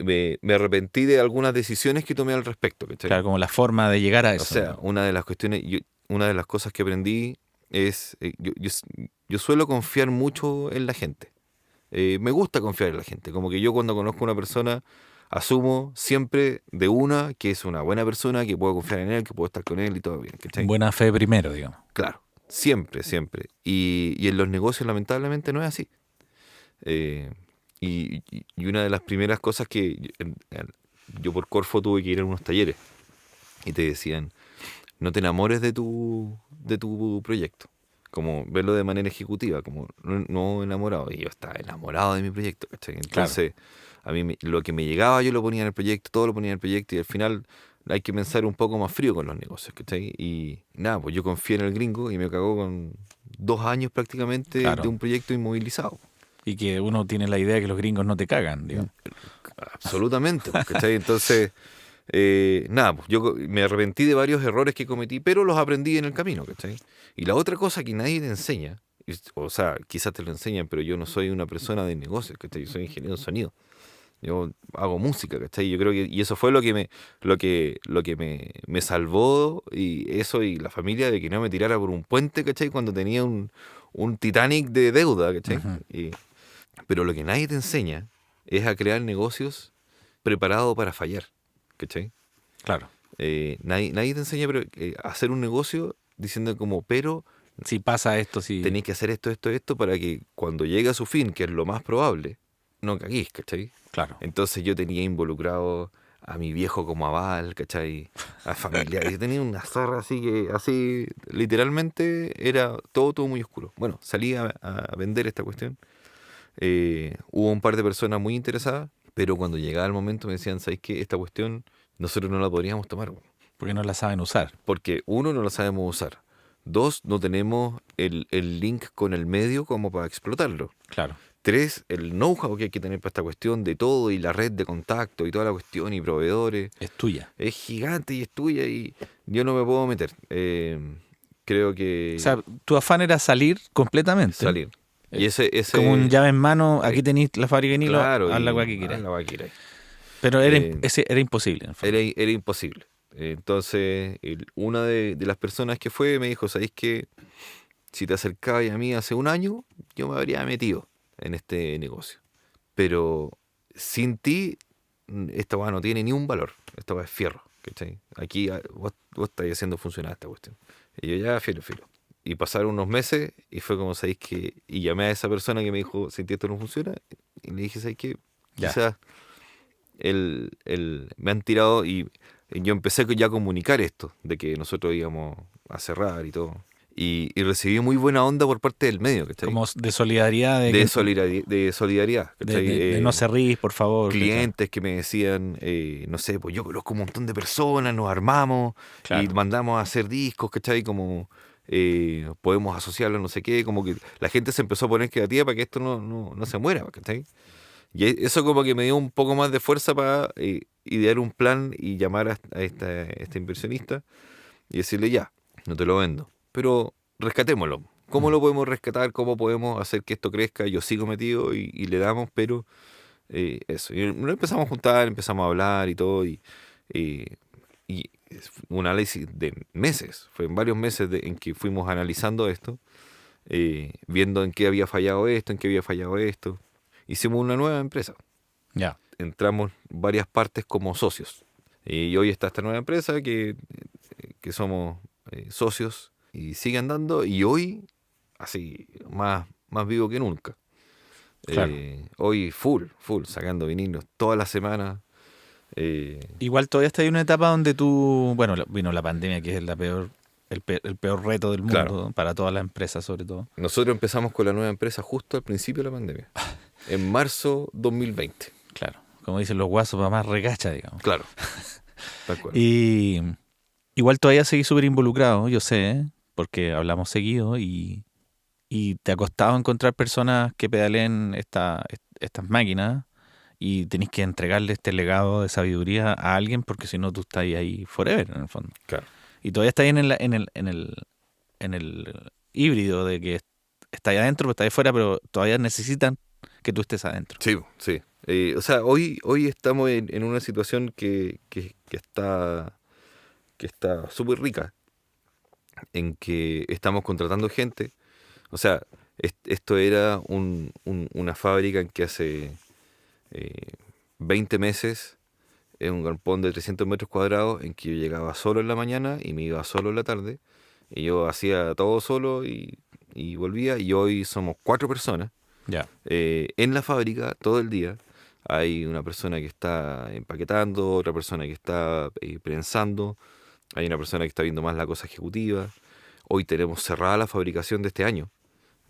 arrepentí de algunas decisiones que tomé al respecto, ¿cachai? Claro, como la forma de llegar a O eso, sea, ¿no? una de las cuestiones, una de las cosas que aprendí es, yo suelo confiar mucho en la gente. Me gusta confiar en la gente, como que yo cuando conozco a una persona asumo siempre de una que es una buena persona, que puedo confiar en él, que puedo estar con él y todo bien, ¿cachai? Buena fe primero, digamos. Claro, siempre, siempre. Y en los negocios lamentablemente no es así. Eh, y una de las primeras cosas que yo por Corfo tuve que ir a unos talleres y te decían, no te enamores de tu proyecto. Como verlo de manera ejecutiva, como no enamorado. Y yo estaba enamorado de mi proyecto, ¿cachai? Claro. Entonces, a mí lo que me llegaba yo lo ponía en el proyecto, todo lo ponía en el proyecto y al final hay que pensar un poco más frío con los negocios, ¿cachai? Y nada, pues yo confié en el gringo y me cagó con 2 años prácticamente de Claro. un proyecto inmovilizado. Y que uno tiene la idea de que los gringos no te cagan, digamos. Absolutamente, pues, ¿cachai? Entonces, nada, pues yo me arrepentí de varios errores que cometí, pero los aprendí en el camino, ¿cachai? Y la otra cosa que nadie te enseña, o sea, quizás te lo enseñan, pero yo no soy una persona de negocios, ¿cachai? Yo soy ingeniero de sonido. Yo hago música, ¿cachai? Yo creo que, y eso fue lo que me salvó, y eso y la familia, de que no me tirara por un puente, ¿cachai? Cuando tenía un Titanic de deuda, ¿cachai? Ujú. Pero lo que nadie te enseña es a crear negocios preparados para fallar, ¿cachai? Claro. Nadie te enseña a hacer un negocio diciendo como, pero Si pasa esto, si... tenéis que hacer esto, esto, esto, para que cuando llegue a su fin, que es lo más probable, no caguéis, ¿cachai? Claro. Entonces yo tenía involucrado a mi viejo como aval, ¿cachai? A familiares. Yo tenía una zorra así que, así, literalmente, era todo muy oscuro. Bueno, salí a vender esta cuestión. Hubo un par de personas muy interesadas, pero cuando llegaba el momento me decían, ¿sabes qué? Esta cuestión nosotros no la podríamos tomar, weón. Porque no la saben usar. Porque uno, no la sabemos usar. Dos, no tenemos el link con el medio como para explotarlo. Claro. Tres, el know-how que hay que tener para esta cuestión de todo y la red de contacto y toda la cuestión y proveedores. Es tuya. Es gigante y es tuya y yo no me puedo meter. Creo O que sea, tu afán era salir completamente. salir. Eh, Y Como un llave en mano, eh, aquí tenéis la fábrica de vinilo, claro, haz la y weá que quieras. la va a querer. Pero Eh, era imposible, en el fondo. era imposible. Entonces, una de las personas que fue me dijo, ¿sabéis que si te acercabas a mí hace un año, yo me habría metido en este negocio? Pero sin ti, esta weá no tiene ni un valor. Esta weá es fierro, ¿cachai? Aquí vos estáis haciendo funcionar esta cuestión. Y yo ya, filo, filo. Y pasaron unos meses y fue como, ¿sabéis que? Y llamé a esa persona que me dijo, si esto no funciona, y le dije, ¿sabéis qué? Ya. Quizás me han tirado y yo empecé ya a comunicar esto, de que nosotros íbamos a cerrar y todo. Y recibí muy buena onda por parte del medio, ¿cachai? Como de solidaridad, De solidaridad, ¿cachai? de no se ríes, por favor. ¿cachai? Clientes que me decían, no sé, pues yo conozco un montón de personas, nos armamos y Claro. mandamos a hacer discos, ¿cachai? Como podemos asociarlo, no sé qué, como que la gente se empezó a poner creativa para que esto no se muera, ¿cachai? Y eso como que me dio un poco más de fuerza para idear un plan y llamar a este inversionista y decirle, ya, no te lo vendo, pero rescatémoslo. ¿Cómo Mm. lo podemos rescatar? ¿Cómo podemos hacer que esto crezca? Yo sigo metido y le damos, pero eso. Y nos empezamos a juntar, empezamos a hablar y todo, y, y es un análisis de meses. Fue en varios meses en que fuimos analizando esto, viendo en qué había fallado esto, en qué había fallado esto. Hicimos una nueva empresa. Ya. Entramos varias partes como socios. Y hoy está esta nueva empresa que somos socios y sigue andando. Y hoy, así, más vivo que nunca. Claro. Hoy full, sacando vinilos toda la semana. Igual todavía está en una etapa donde tú, bueno, vino la pandemia, que es el peor reto del Claro, mundo, para todas las empresas sobre todo. nosotros empezamos con la nueva empresa justo al principio de la pandemia, en marzo 2020. Claro, como dicen los guasos, para más recacha, digamos. Claro, tal cual. Y igual todavía seguí súper involucrado, yo sé, ¿eh? Porque hablamos seguido y te ha costado encontrar personas que pedaleen estas máquinas y tenés que entregarle este legado de sabiduría a alguien porque si no tú estás ahí forever en el fondo. Claro. Y todavía estás ahí en el híbrido de que estás ahí adentro, pero estás ahí fuera, pero todavía necesitan que tú estés adentro. Sí, sí. O sea, hoy estamos en una situación que está súper rica, en que estamos contratando gente. O sea, esto era una fábrica en que hace eh, 20 meses, en un galpón de 300 metros cuadrados, en que yo llegaba solo en la mañana y me iba solo en la tarde, y yo hacía todo solo y volvía, y hoy somos 4 personas Ya. en la fábrica todo el día. Hay una persona que está empaquetando, otra persona que está prensando, hay una persona que está viendo más la cosa ejecutiva. Hoy tenemos cerrada la fabricación de este año.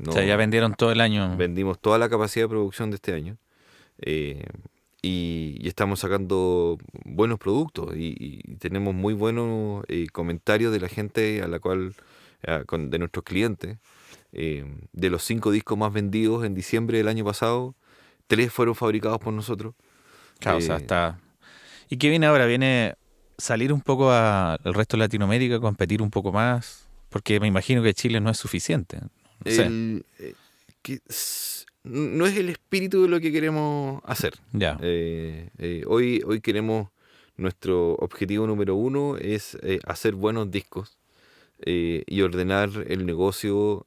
O sea, ya No vendieron todo el año. vendimos toda la capacidad de producción de este año. eh, y estamos sacando buenos productos y tenemos muy buenos comentarios de la gente a la cual de nuestros clientes. De los 5 discos más vendidos en diciembre del año pasado, 3 fueron fabricados por nosotros. Claro, o sea, Eh, está. ¿Y qué viene ahora? ¿Viene salir un poco al resto de Latinoamérica, competir un poco más? Porque me imagino que Chile no es suficiente. No sé. el, no es el espíritu de lo que queremos hacer. Ya, Hoy queremos, nuestro objetivo número uno es hacer buenos discos y ordenar el negocio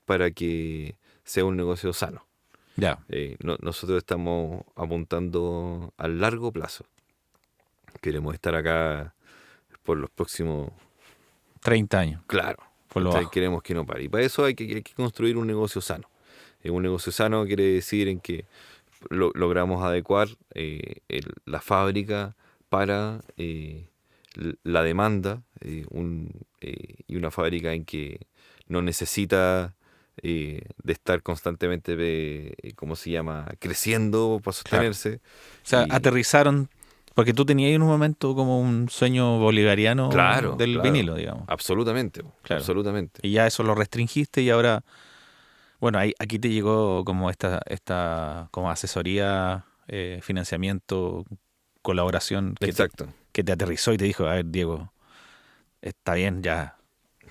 para que sea un negocio sano. ya. Nosotros estamos apuntando a largo plazo. Queremos estar acá por los próximos, 30 años, claro, por lo bajo. queremos que no pare. Y para eso hay que construir un negocio sano. Un negocio sano quiere decir en que logramos adecuar la fábrica para la demanda y una fábrica en que no necesita de estar constantemente, ¿cómo se llama?, creciendo para Claro. sostenerse. O sea, Y aterrizaron, porque tú tenías en un momento como un sueño bolivariano claro, del claro, vinilo, digamos. absolutamente, Claro. absolutamente. Y ya eso lo restringiste y ahora, bueno, aquí te llegó como esta como asesoría, financiamiento, colaboración Exacto. que te aterrizó y te dijo, a ver, Diego, está bien, ya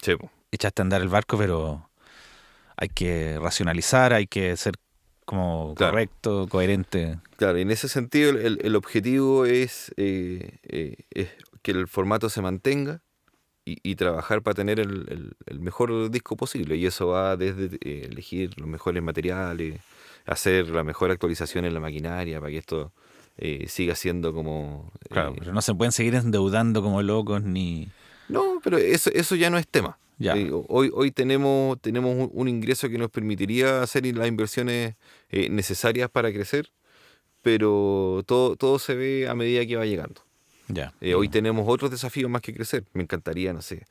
Sí, po. echaste a andar el barco, pero hay que racionalizar, hay que ser como Claro. correcto, coherente. Claro, y en ese sentido el objetivo es que el formato se mantenga y trabajar para tener el mejor disco posible. Y eso va desde elegir los mejores materiales, hacer la mejor actualización en la maquinaria para que esto siga siendo como... Claro, pero no se pueden seguir endeudando como locos ni... No, pero eso ya no es tema. Ya, Hoy tenemos un ingreso que nos permitiría hacer las inversiones necesarias para crecer, pero todo se ve a medida que va llegando. ya. Hoy tenemos otros desafíos más que crecer. Me encantaría, no sé,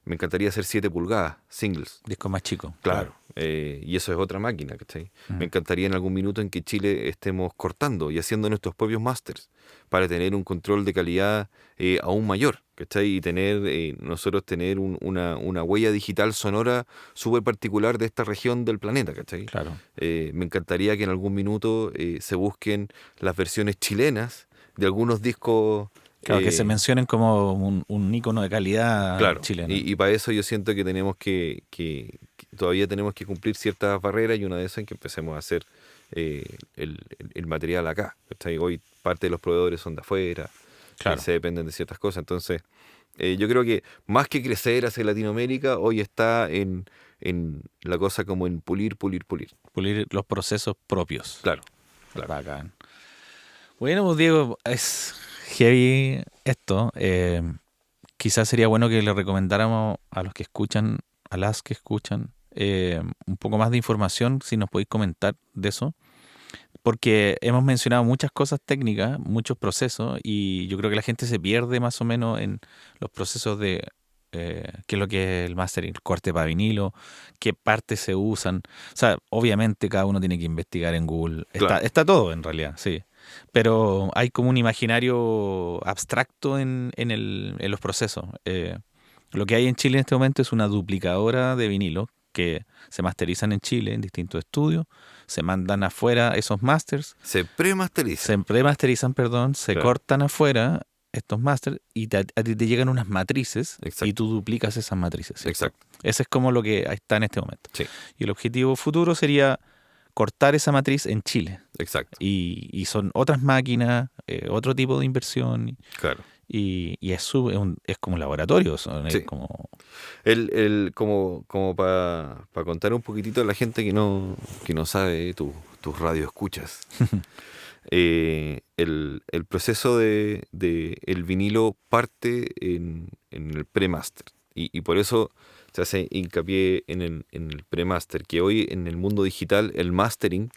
me encantaría hacer 7 pulgadas, singles. Disco más chico. Claro. Y eso es otra máquina, ¿cachai? Me Ujú. encantaría en algún minuto en que Chile estemos cortando y haciendo nuestros propios masters para tener un control de calidad aún mayor, ¿cachai? Y nosotros tener una huella digital sonora súper particular de esta región del planeta, ¿cachai? Claro. Me encantaría que en algún minuto se busquen las versiones chilenas de algunos discos. Claro, que se eh, mencionen como un ícono de calidad Claro, chileno. y para eso yo siento que tenemos que todavía tenemos que cumplir ciertas barreras y una de esas es que empecemos a hacer el material acá. ¿Cachai? Hoy parte de los proveedores son de afuera, Claro. se dependen de ciertas cosas. Entonces, yo creo que más que crecer hacia Latinoamérica, hoy está en la cosa como en pulir, pulir, pulir. Pulir los procesos propios. Claro, claro. Bacán. Bueno, pues Diego, es heavy esto. Quizás sería bueno que le recomendáramos a los que escuchan, a las que escuchan, un poco más de información, si nos podéis comentar de eso. Porque hemos mencionado muchas cosas técnicas, muchos procesos, y yo creo que la gente se pierde más o menos en los procesos de qué es lo que es el mastering, el corte para vinilo, qué partes se usan. O sea, obviamente cada uno tiene que investigar en Google. Claro. Está todo en realidad, sí. Pero hay como un imaginario abstracto en los procesos. Lo que hay en Chile en este momento es una duplicadora de vinilo que se masterizan en Chile en distintos estudios, se mandan afuera esos masters, Se premasteriza. se premasterizan, perdón, se Claro. cortan afuera estos masters y a ti te llegan unas matrices y Exacto. tú duplicas esas matrices, ¿cierto? Exacto. Ese es como lo que está en este momento. Sí. Y el objetivo futuro sería cortar esa matriz en Chile. Exacto. Y son otras máquinas, otro tipo de inversión. Claro. Y es como un laboratorio, es Sí. como... Como para contar un poquitito a la gente que no sabe tus radio escuchas. El proceso de el vinilo parte en el pre-master. Y por eso se hace hincapié en el pre-master, que hoy en el mundo digital el mastering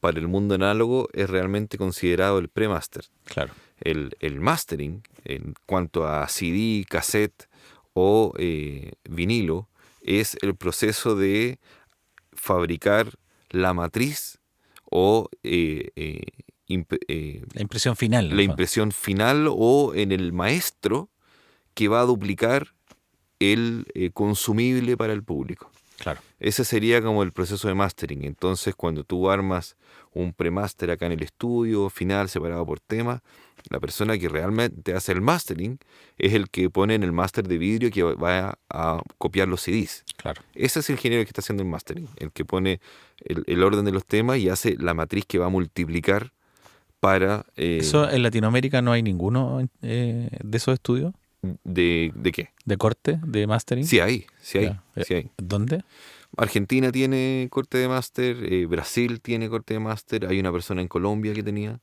para el mundo análogo es realmente considerado el pre-master. Claro. El mastering, en cuanto a CD, cassette o vinilo, es el proceso de fabricar la matriz o La impresión final. la impresión final o en el maestro que va a duplicar el consumible para el público. Claro. Ese sería como el proceso de mastering. Entonces, cuando tú armas un premaster acá en el estudio, final, separado por tema, la persona que realmente hace el mastering es el que pone en el máster de vidrio que va a copiar los CDs. Claro. Ese es el ingeniero que está haciendo el mastering, el que pone el orden de los temas y hace la matriz que va a multiplicar para... ¿Eso en Latinoamérica no hay ninguno de esos estudios ¿De qué? de corte, de mastering? Sí hay, sí hay, Ya. sí hay. ¿Dónde? Argentina tiene corte de máster, Brasil tiene corte de máster, hay una persona en Colombia que tenía.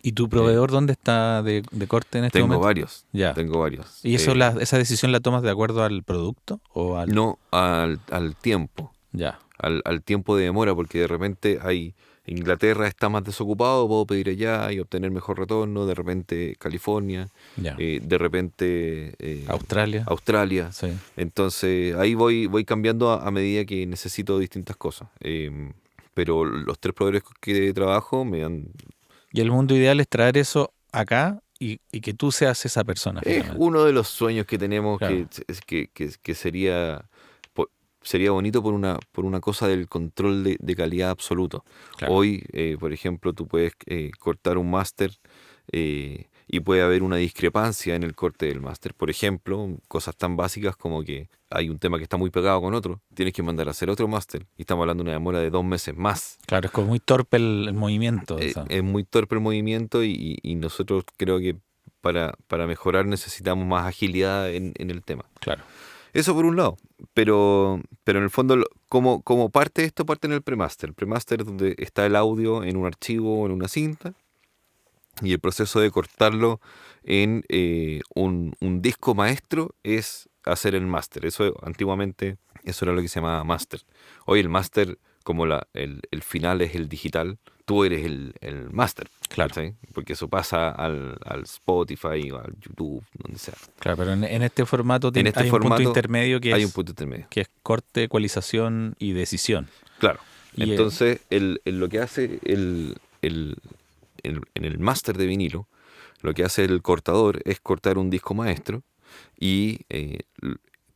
¿Y tu proveedor dónde está de corte en este Tengo momento? varios, Ya. tengo varios. ¿Y esa decisión la tomas de acuerdo al producto o al...? No al tiempo, Ya. al tiempo de demora, porque de repente Inglaterra está más desocupado, puedo pedir allá y obtener mejor retorno, de repente California, Ya. de repente Australia. Australia. Sí. Entonces ahí voy cambiando a medida que necesito distintas cosas. Pero los 3 proveedores que trabajo me dan... Y el mundo ideal es traer eso acá y que tú seas esa persona Es finalmente. uno de los sueños que tenemos Claro. que sería bonito por una cosa del control de calidad absoluto. Claro. Hoy, por ejemplo, tú puedes cortar un máster y puede haber una discrepancia en el corte del máster. Por ejemplo, cosas tan básicas como que hay un tema que está muy pegado con otro, tienes que mandar a hacer otro máster y estamos hablando de una demora de 2 meses más. Claro, es como muy torpe el movimiento. O sea. Es muy torpe el movimiento y nosotros creo que para mejorar necesitamos más agilidad en el tema. Claro. Eso por un lado, pero en el fondo, como parte de esto, parte en el premaster. El premaster es donde está el audio en un archivo o en una cinta y el proceso de cortarlo en un disco maestro es hacer el master. Eso antiguamente, eso era lo que se llamaba master. Hoy el master, como el final es el digital, tú eres el master. Claro. ¿Sí? Porque eso pasa al Spotify o al YouTube, donde sea. Claro, pero en este formato En este hay un punto formato intermedio hay un punto intermedio. que es corte, ecualización y decisión. Claro. Y, Entonces, lo que hace en el máster de vinilo, lo que hace el cortador es cortar un disco maestro y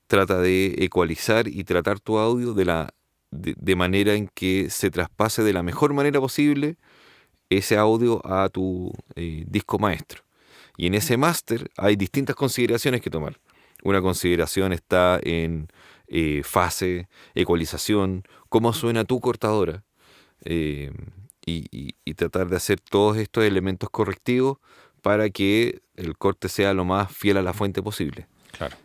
trata de ecualizar y tratar tu audio de manera en que se traspase de la mejor manera posible ese audio a tu disco maestro. Y en ese máster hay distintas consideraciones que tomar. Una consideración está en fase, ecualización, cómo suena tu cortadora, y tratar de hacer todos estos elementos correctivos para que el corte sea lo más fiel a la fuente posible. Claro.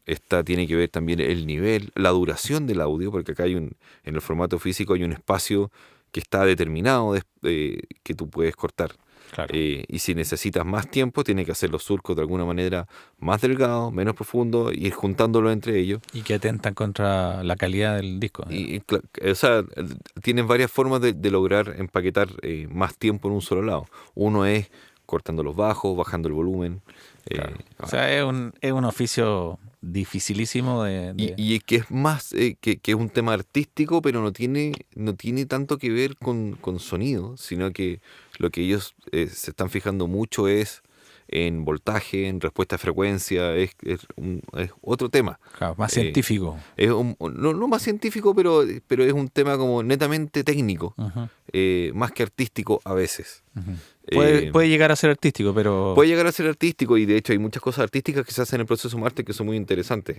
Esta tiene que ver también el nivel, la duración del audio, porque acá en el formato físico hay un espacio que está determinado que tú puedes cortar. Claro. Y si necesitas más tiempo, tienes que hacer los surcos de alguna manera más delgados, menos profundos, y ir juntándolos entre ellos. Y que atentan contra la calidad del disco. O sea, tienes varias formas de lograr empaquetar más tiempo en un solo lado. Uno es cortando los bajos, bajando el volumen. Claro. O sea, es un oficio dificilísimo Y que es más, que es un tema artístico, pero no tiene tanto que ver con sonido, sino que lo que ellos se están fijando mucho es en voltaje, en respuesta a frecuencia, es otro tema. Claro, más científico. No más científico, pero es un tema como netamente técnico, Uh-huh. más que artístico a veces. Uh-huh. Puede llegar a ser artístico, pero... Puede llegar a ser artístico, y de hecho hay muchas cosas artísticas que se hacen en el proceso Marte que son muy interesantes,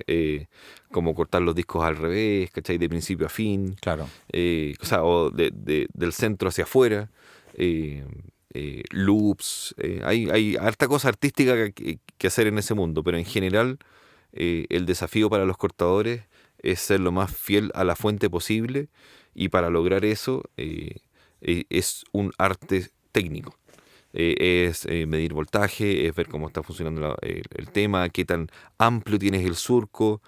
como cortar los discos al revés, ¿cachai? De principio a fin, Claro. o sea, o del centro hacia afuera, loops, hay harta cosa artística que hacer en ese mundo, pero en general el desafío para los cortadores es ser lo más fiel a la fuente posible, y para lograr eso es un arte técnico. Es medir voltaje, es ver cómo está funcionando el tema, qué tan amplio tienes el surco,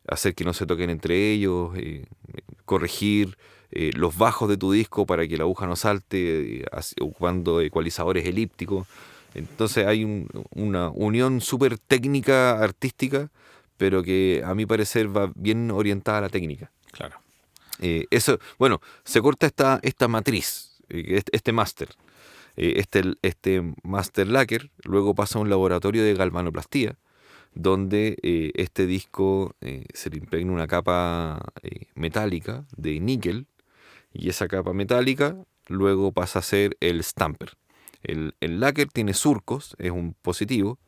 hacer que no se toquen entre ellos, corregir los bajos de tu disco para que la aguja no salte, ocupando ecualizadores elípticos. Entonces hay una unión súper técnica, artística, pero que a mi parecer va bien orientada a la técnica. Claro. Eso, bueno, se corta esta matriz, este máster. Este master lacquer luego pasa a un laboratorio de galvanoplastía, donde este disco se le impregna una capa metálica de níquel, y esa capa metálica luego pasa a ser el stamper. El lacquer tiene surcos, es un positivo,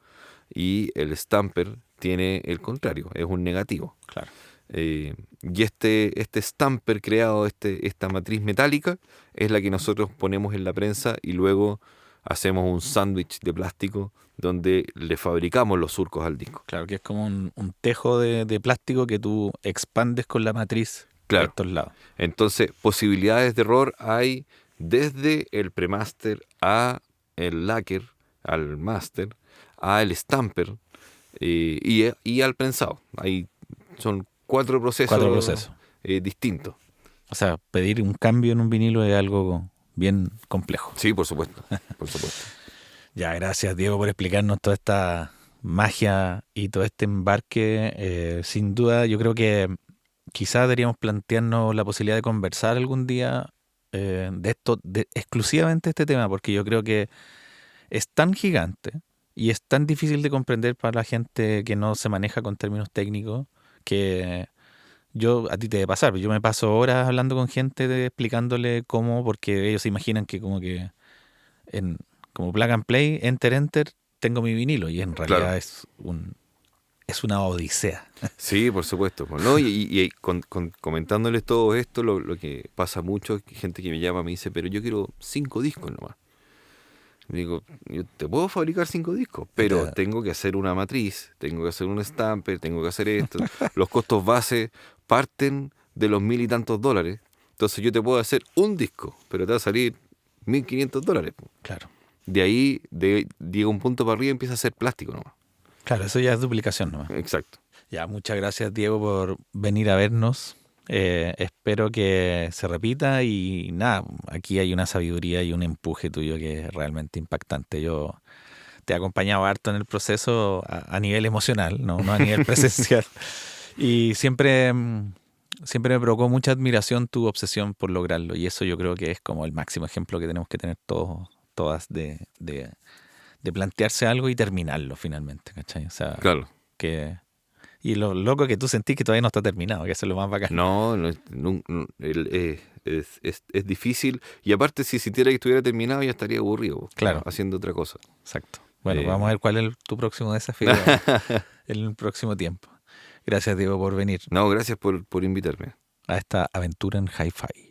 y el stamper tiene el contrario, es un negativo. Claro. Y este stamper creado, esta matriz metálica, es la que nosotros ponemos en la prensa, y luego hacemos un sándwich de plástico donde le fabricamos los surcos al disco. Claro, que es como un tejo de plástico que tú expandes con la matriz por Claro. estos lados. Entonces, posibilidades de error hay desde el premaster a el lacquer, al master, a el stamper y al prensado. Son 4 procesos, distintos. O sea, pedir un cambio en un vinilo es algo bien complejo. Sí, por supuesto, por supuesto. Ya, gracias Diego por explicarnos toda esta magia y todo este embarque. Sin duda, yo creo que quizás deberíamos plantearnos la posibilidad de conversar algún día de esto, exclusivamente este tema, porque yo creo que es tan gigante y es tan difícil de comprender para la gente que no se maneja con términos técnicos, que a ti te debe pasar. Yo me paso horas hablando con gente, explicándole cómo, porque ellos se imaginan que como plug and play, enter, tengo mi vinilo, y en realidad Claro. es una odisea. Sí, por supuesto. ¿No? Y comentándoles todo esto, lo que pasa mucho es que gente que me llama me dice, pero yo quiero 5 discos nomás. Digo, yo te puedo fabricar 5 discos, pero tengo que hacer una matriz, tengo que hacer un stamper, tengo que hacer esto. Los costos base parten de los $1,000 y tantos. Entonces yo te puedo hacer un disco, pero te va a salir $1,500. Claro. De ahí, llega un punto para arriba y empieza a ser plástico nomás. Claro, eso ya es duplicación nomás. Exacto. Ya, muchas gracias Diego por venir a vernos. Espero que se repita, y nada, aquí hay una sabiduría y un empuje tuyo que es realmente impactante. Yo te he acompañado harto en el proceso a nivel emocional, no a nivel presencial. Y siempre me provocó mucha admiración tu obsesión por lograrlo, y eso yo creo que es como el máximo ejemplo que tenemos que tener todas de plantearse algo y terminarlo finalmente, ¿cachai? O sea, Claro. Y lo loco que tú sentís que todavía no está terminado, que eso es lo más bacán. No, es difícil. Y aparte, si sintiera que estuviera terminado, ya estaría aburrido. Claro. Haciendo otra cosa. Exacto. Bueno, vamos a ver cuál es tu próximo desafío en el próximo tiempo. Gracias, Diego, por venir No, gracias por invitarme. a esta aventura en Hi-Fi.